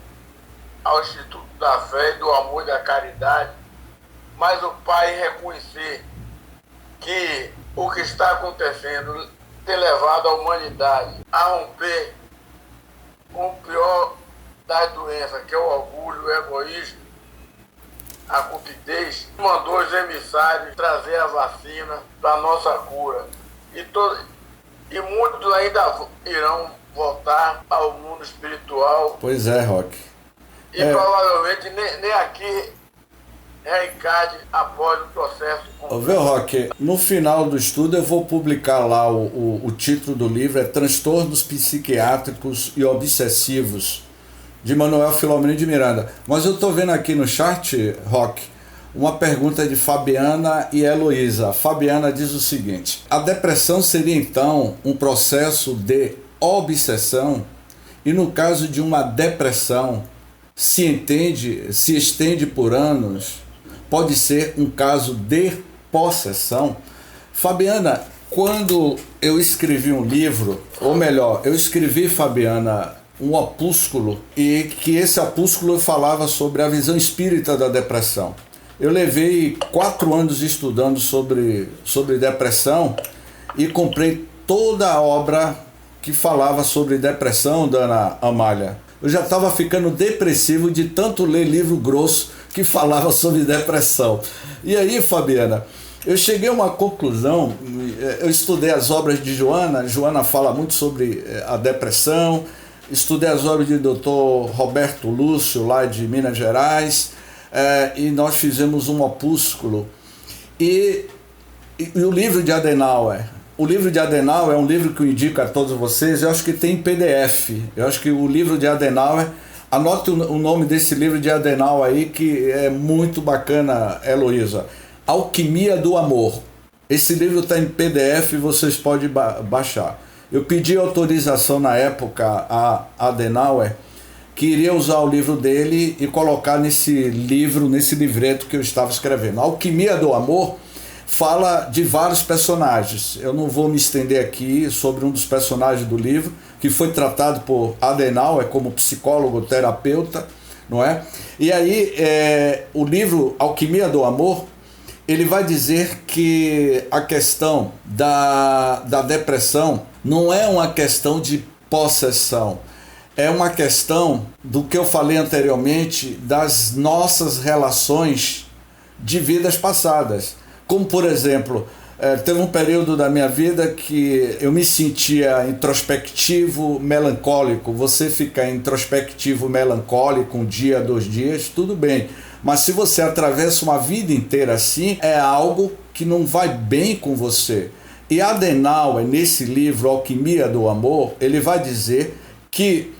ao Instituto da Fé, do Amor e da Caridade, mas o Pai reconhecer que o que está acontecendo tem levado a humanidade a romper com o pior das doenças, que é o orgulho, o egoísmo, a cupidez, mandou os emissários trazer a vacina para a nossa cura. E muitos ainda irão voltar ao mundo espiritual. Pois é, Roque. E provavelmente nem aqui reencarne após o processo. Vê, Roque, no final do estudo eu vou publicar lá o título do livro, é Transtornos Psiquiátricos e Obsessivos, de Manuel Filomeno de Miranda. Mas eu estou vendo aqui no chat, Roque, uma pergunta de Fabiana e Heloísa. A Fabiana diz o seguinte: a depressão seria então um processo de obsessão? E no caso de uma depressão, se estende por anos, pode ser um caso de possessão? Fabiana, quando eu escrevi um livro, ou melhor, eu escrevi, Fabiana, um opúsculo, e que esse opúsculo falava sobre a visão espírita da depressão. Eu levei 4 anos estudando sobre depressão e comprei toda a obra que falava sobre depressão, dona Amália. Eu já estava ficando depressivo de tanto ler livro grosso que falava sobre depressão. E aí, Fabiana, Eu cheguei a uma conclusão, eu estudei as obras de Joana. Joana fala muito sobre a depressão, estudei as obras de Dr. Roberto Lúcio, lá de Minas Gerais, e nós fizemos um opúsculo. E o livro de Adenauer. O livro de Adenauer é um livro que eu indico a todos vocês, eu acho que tem em PDF. Eu acho que o livro de Adenauer, anote o nome desse livro de Adenauer aí, que é muito bacana, Heloísa. Alquimia do Amor. Esse livro está em PDF e vocês podem baixar. Eu pedi autorização na época a Adenauer, que iria usar o livro dele e colocar nesse livro, nesse livreto que eu estava escrevendo. Alquimia do Amor fala de vários personagens. Eu não vou me estender aqui sobre um dos personagens do livro, que foi tratado por Adenauer como psicólogo, terapeuta, não é? E aí, o livro Alquimia do Amor, ele vai dizer que a questão da depressão não é uma questão de possessão, é uma questão do que eu falei anteriormente, das nossas relações de vidas passadas. Como, por exemplo, teve um período da minha vida que eu me sentia introspectivo, melancólico. Você fica introspectivo, melancólico um dia, 2 dias, tudo bem. Mas se você atravessa uma vida inteira assim, é algo que não vai bem com você. E Adenauer, nesse livro Alquimia do Amor, ele vai dizer que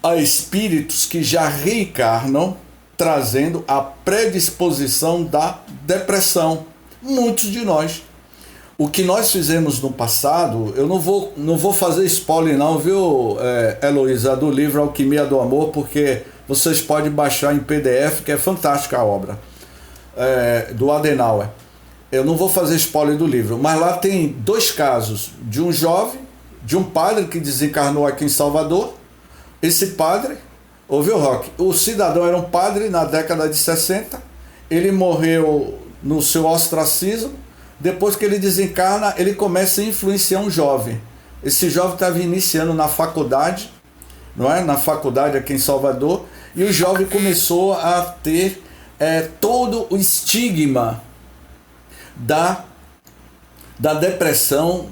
há espíritos que já reencarnam trazendo a predisposição da depressão. Muitos de nós. O que nós fizemos no passado, eu não vou fazer spoiler não, viu, Heloísa, do livro Alquimia do Amor, porque vocês podem baixar em PDF, que é fantástica a obra, do Adenauer. Eu não vou fazer spoiler do livro, mas lá tem 2 casos, de um jovem, de um padre que desencarnou aqui em Salvador. Esse padre, ouviu, Roque? O cidadão era um padre na década de 60, ele morreu no seu ostracismo. Depois que ele desencarna, ele começa a influenciar um jovem. Esse jovem estava iniciando na faculdade, não é? Na faculdade aqui em Salvador, e o jovem começou a ter todo o estigma da depressão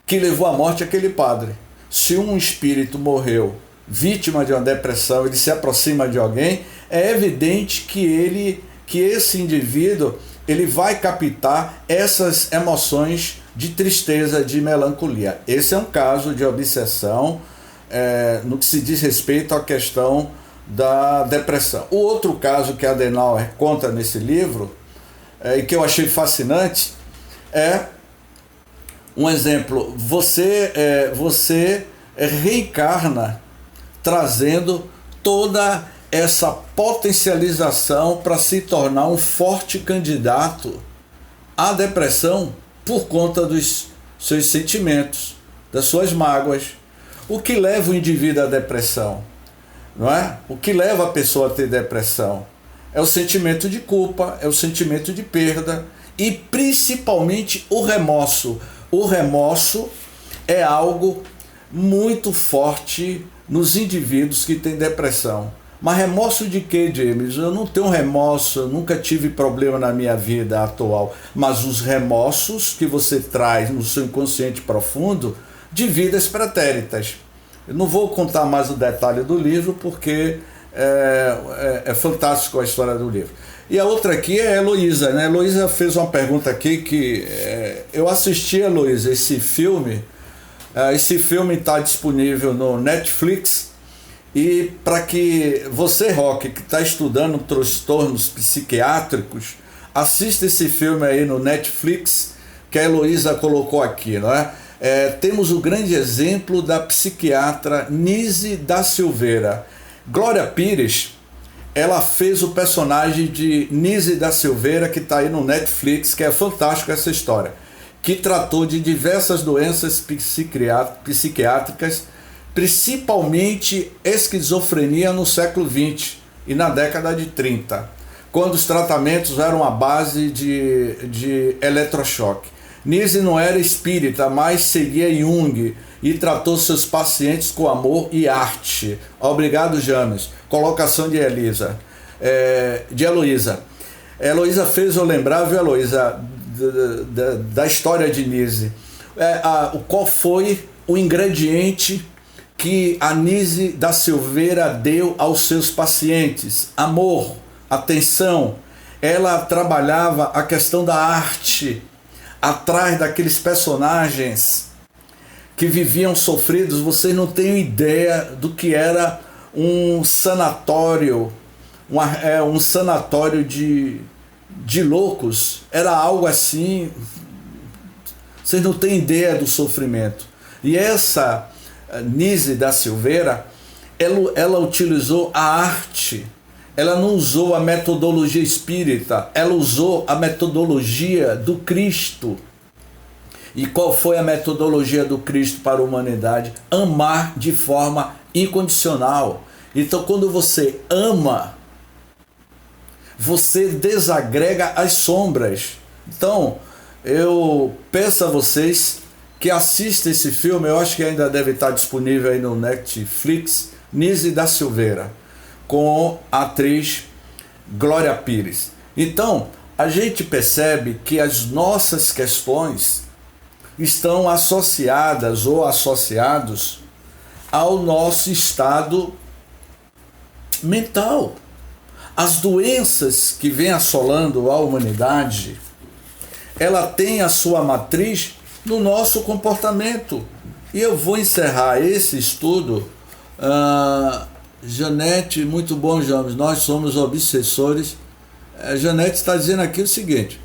que levou à morte aquele padre. Se um espírito morreu vítima de uma depressão, ele se aproxima de alguém, é evidente que esse indivíduo ele vai captar essas emoções de tristeza, de melancolia. Esse é um caso de obsessão no que se diz respeito à questão da depressão. O outro caso que Adenauer conta nesse livro, e que eu achei fascinante, é um exemplo. Você reencarna trazendo toda essa potencialização para se tornar um forte candidato à depressão por conta dos seus sentimentos, das suas mágoas. O que leva o indivíduo à depressão? Não é? O que leva a pessoa a ter depressão? É o sentimento de culpa, é o sentimento de perda e principalmente o remorso. O remorso é algo muito forte nos indivíduos que têm depressão. Mas remorso de quê, James? Eu não tenho remorso, eu nunca tive problema na minha vida atual. Mas os remorsos que você traz no seu inconsciente profundo de vidas pretéritas. Eu não vou contar mais o detalhe do livro, porque é fantástico a história do livro. E a outra aqui é a Heloísa, né? A Heloísa fez uma pergunta aqui que eu assisti, Heloísa, esse filme. Esse filme está disponível no Netflix. E para que você, Roque, que está estudando transtornos psiquiátricos, assista esse filme aí no Netflix, que a Heloísa colocou aqui, não é? Temos o grande exemplo da psiquiatra Nise da Silveira. Glória Pires, ela fez o personagem de Nise da Silveira, que está aí no Netflix, que é fantástico essa história, que tratou de diversas doenças psiquiátricas, principalmente esquizofrenia no século XX e na década de 30, quando os tratamentos eram à base de eletrochoque. Nise não era espírita, mas seguia Jung e tratou seus pacientes com amor e arte. Obrigado, James. Colocação de Heloísa. Heloísa fez eu lembrar, viu, Heloísa, da história de Nise. Qual foi o ingrediente que a Nise da Silveira deu aos seus pacientes? Amor, atenção. Ela trabalhava a questão da arte atrás daqueles personagens que viviam sofridos. Vocês não têm ideia do que era um sanatório, um sanatório de loucos. Era algo assim, vocês não têm ideia do sofrimento. E essa Nise da Silveira, ela utilizou a arte. Ela não usou a metodologia espírita, ela usou a metodologia do Cristo. E qual foi a metodologia do Cristo para a humanidade? Amar de forma incondicional. Então, quando você ama, você desagrega as sombras. Então, eu peço a vocês que assistam esse filme. Eu acho que ainda deve estar disponível aí no Netflix. Nise da Silveira, com a atriz Glória Pires. Então, a gente percebe que as nossas questões estão associadas ou associados ao nosso estado mental. As doenças que vêm assolando a humanidade, ela tem a sua matriz no nosso comportamento. E eu vou encerrar esse estudo. Janete, muito bom, James. Nós somos obsessores. Janete está dizendo aqui o seguinte: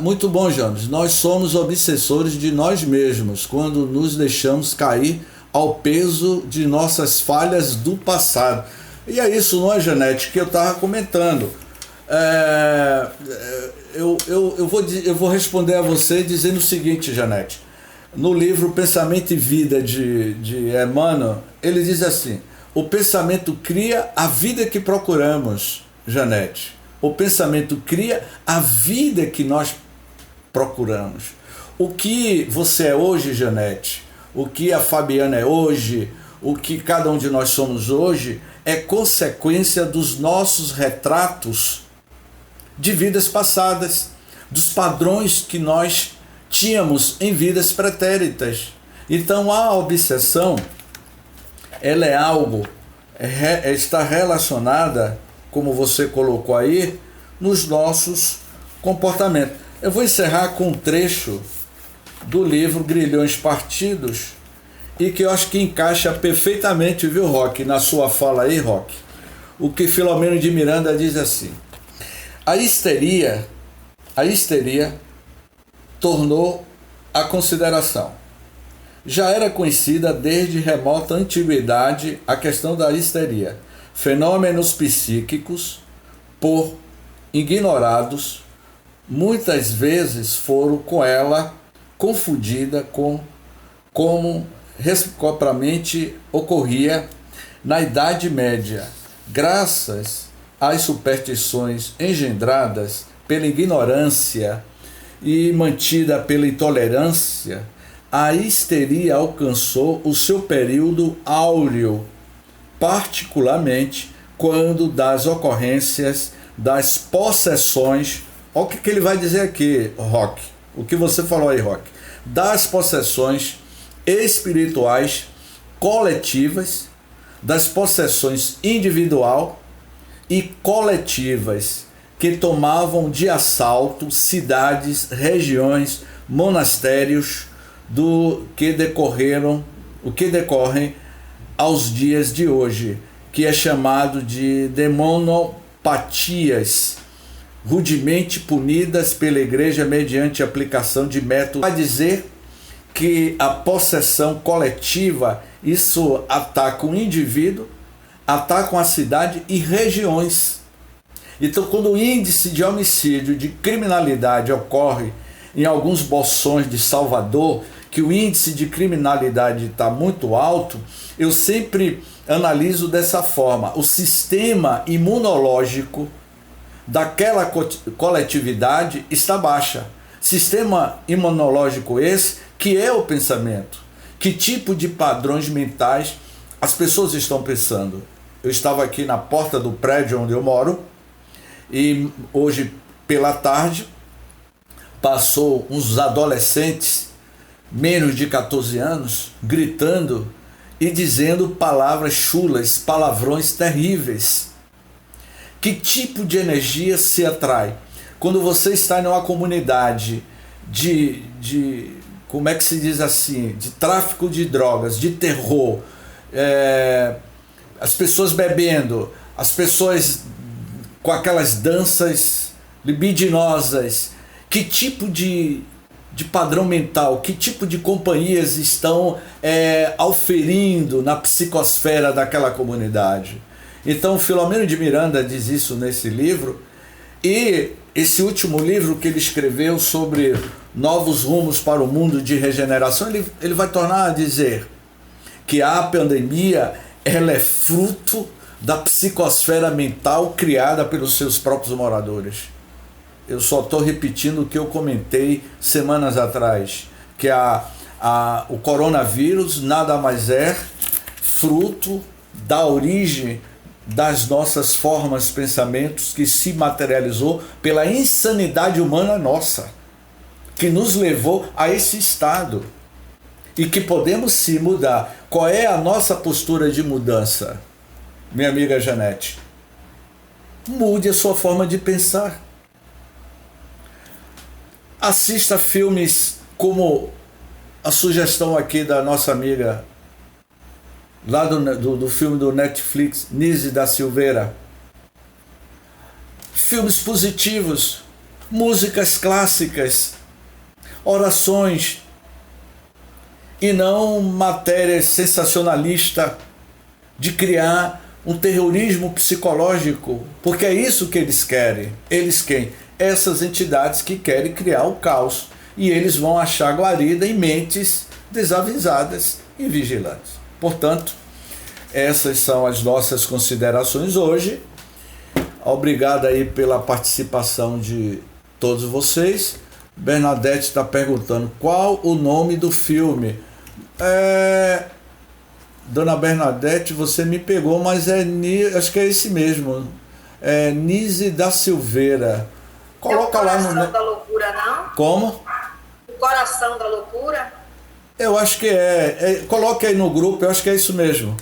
muito bom, James. Nós somos obsessores de nós mesmos quando nos deixamos cair ao peso de nossas falhas do passado. E é isso, não é, Janete, que eu estava comentando. Eu vou responder a você dizendo o seguinte, Janete. No livro Pensamento e Vida de Emmanuel, ele diz assim: o pensamento cria a vida que procuramos, Janete. O pensamento cria a vida que nós procuramos. O que você é hoje, Janete, o que a Fabiana é hoje, o que cada um de nós somos hoje, é consequência dos nossos retratos de vidas passadas, dos padrões que nós tínhamos em vidas pretéritas. Então a obsessão, ela é algo, está relacionada, como você colocou aí, nos nossos comportamentos. Eu vou encerrar com um trecho do livro Grilhões Partidos, e que eu acho que encaixa perfeitamente, viu, Roque, na sua fala aí, Roque. O que Filomeno de Miranda diz assim: a histeria tornou a consideração. Já era conhecida desde remota antiguidade a questão da histeria. Fenômenos psíquicos, por ignorados, muitas vezes foram com ela confundida com como reciprocamente ocorria na Idade Média. Graças às superstições engendradas pela ignorância e mantida pela intolerância, a histeria alcançou o seu período áureo, particularmente quando das ocorrências das possessões. Olha o que ele vai dizer aqui, Roque. O que você falou aí, Roque. Das possessões espirituais coletivas, das possessões individual e coletivas que tomavam de assalto cidades, regiões, monastérios, o que decorrem aos dias de hoje, que é chamado de demonopatias, rudemente punidas pela igreja mediante aplicação de métodos. Vai dizer que a possessão coletiva, isso ataca o indivíduo, ataca a cidade e regiões. Então, quando o índice de homicídio, de criminalidade ocorre em alguns bolsões de Salvador, que o índice de criminalidade está muito alto, eu sempre analiso dessa forma: o sistema imunológico daquela coletividade está baixa. Sistema imunológico esse que é o pensamento. Que tipo de padrões mentais as pessoas estão pensando? Eu estava aqui na porta do prédio onde eu moro, e hoje pela tarde passou uns adolescentes, menos de 14 anos, gritando e dizendo palavras chulas, palavrões terríveis. Que tipo de energia se atrai? Quando você está em uma comunidade como é que se diz assim, de tráfico de drogas, de terror, as pessoas bebendo, as pessoas com aquelas danças libidinosas, que tipo de padrão mental, que tipo de companhias estão auferindo na psicosfera daquela comunidade? Então, Filomeno de Miranda diz isso nesse livro, e esse último livro que ele escreveu sobre novos rumos para o mundo de regeneração, ele vai tornar a dizer que a pandemia ela é fruto da psicosfera mental criada pelos seus próprios moradores. Eu só estou repetindo o que eu comentei semanas atrás, que o coronavírus nada mais é fruto da origem das nossas formas, pensamentos, que se materializou pela insanidade humana nossa, que nos levou a esse estado, e que podemos sim mudar. Qual é a nossa postura de mudança, minha amiga Janete? Mude a sua forma de pensar. Assista filmes como a sugestão aqui da nossa amiga, lá do filme do Netflix, Nise da Silveira. Filmes positivos, músicas clássicas, orações, e não matérias sensacionalistas de criar um terrorismo psicológico, porque é isso que eles querem. Eles quem? Essas entidades que querem criar o caos, e eles vão achar guarida em mentes desavisadas e vigilantes. Portanto, essas são as nossas considerações hoje. Obrigado aí pela participação de todos vocês. Bernadette está perguntando qual o nome do filme. Dona Bernadette, você me pegou, mas acho que é esse mesmo. Nise da Silveira. Coloca lá no... Coração da Loucura, não? Como? O Coração da Loucura? Eu acho que coloque aí no grupo, eu acho que é isso mesmo.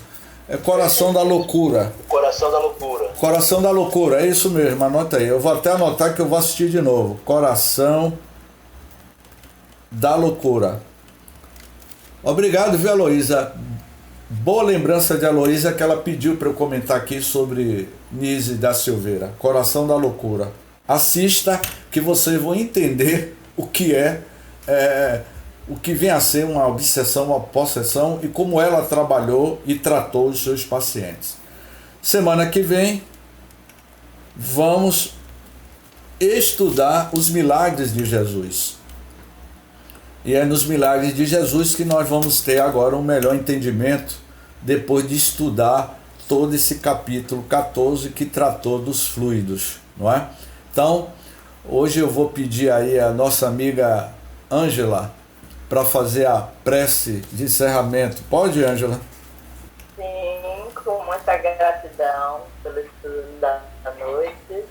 É Coração da Loucura. Coração da Loucura. Coração da Loucura, é isso mesmo, anota aí. Eu vou até anotar que eu vou assistir de novo. Coração da Loucura. Obrigado, viu, Heloísa? Boa lembrança de Heloísa, que ela pediu para eu comentar aqui sobre Nise da Silveira. Coração da Loucura. Assista, que vocês vão entender o que o que vem a ser uma obsessão, uma possessão, e como ela trabalhou e tratou os seus pacientes. Semana que vem vamos estudar os milagres de Jesus. E é nos milagres de Jesus que nós vamos ter agora um melhor entendimento, depois de estudar todo esse capítulo 14 que tratou dos fluidos, não é? Então, hoje eu vou pedir aí a nossa amiga Ângela para fazer a prece de encerramento. Pode, Ângela? Sim, com muita gratidão pelo estudo da noite.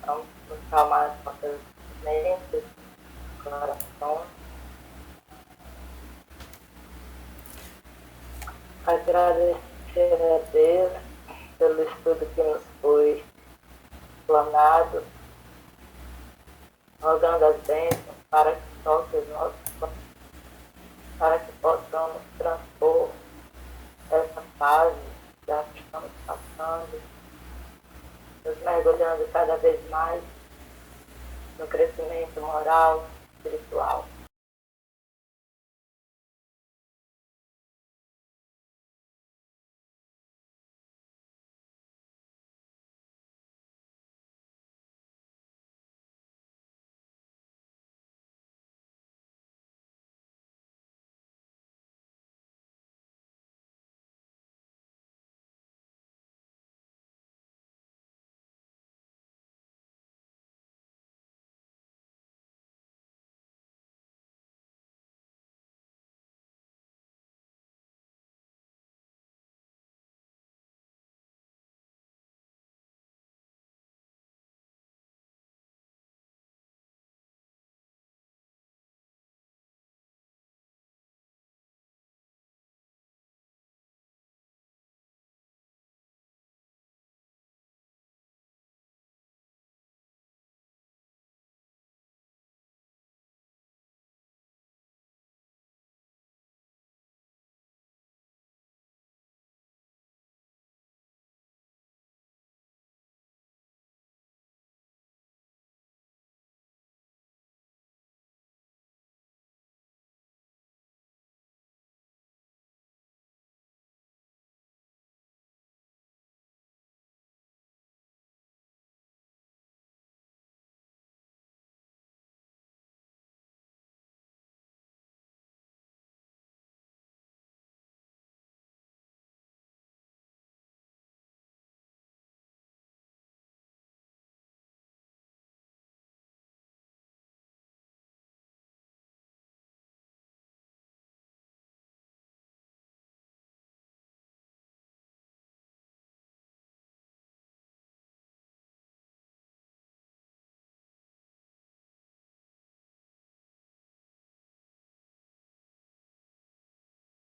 Vamos acalmar as nossas mentes, coração. Agradecer a Deus pelo estudo que nos foi planado, rogando as bênçãos para que toque os nossos corações, para que possamos transpor essa fase que estamos passando, nos mergulhando cada vez mais no crescimento moral, espiritual.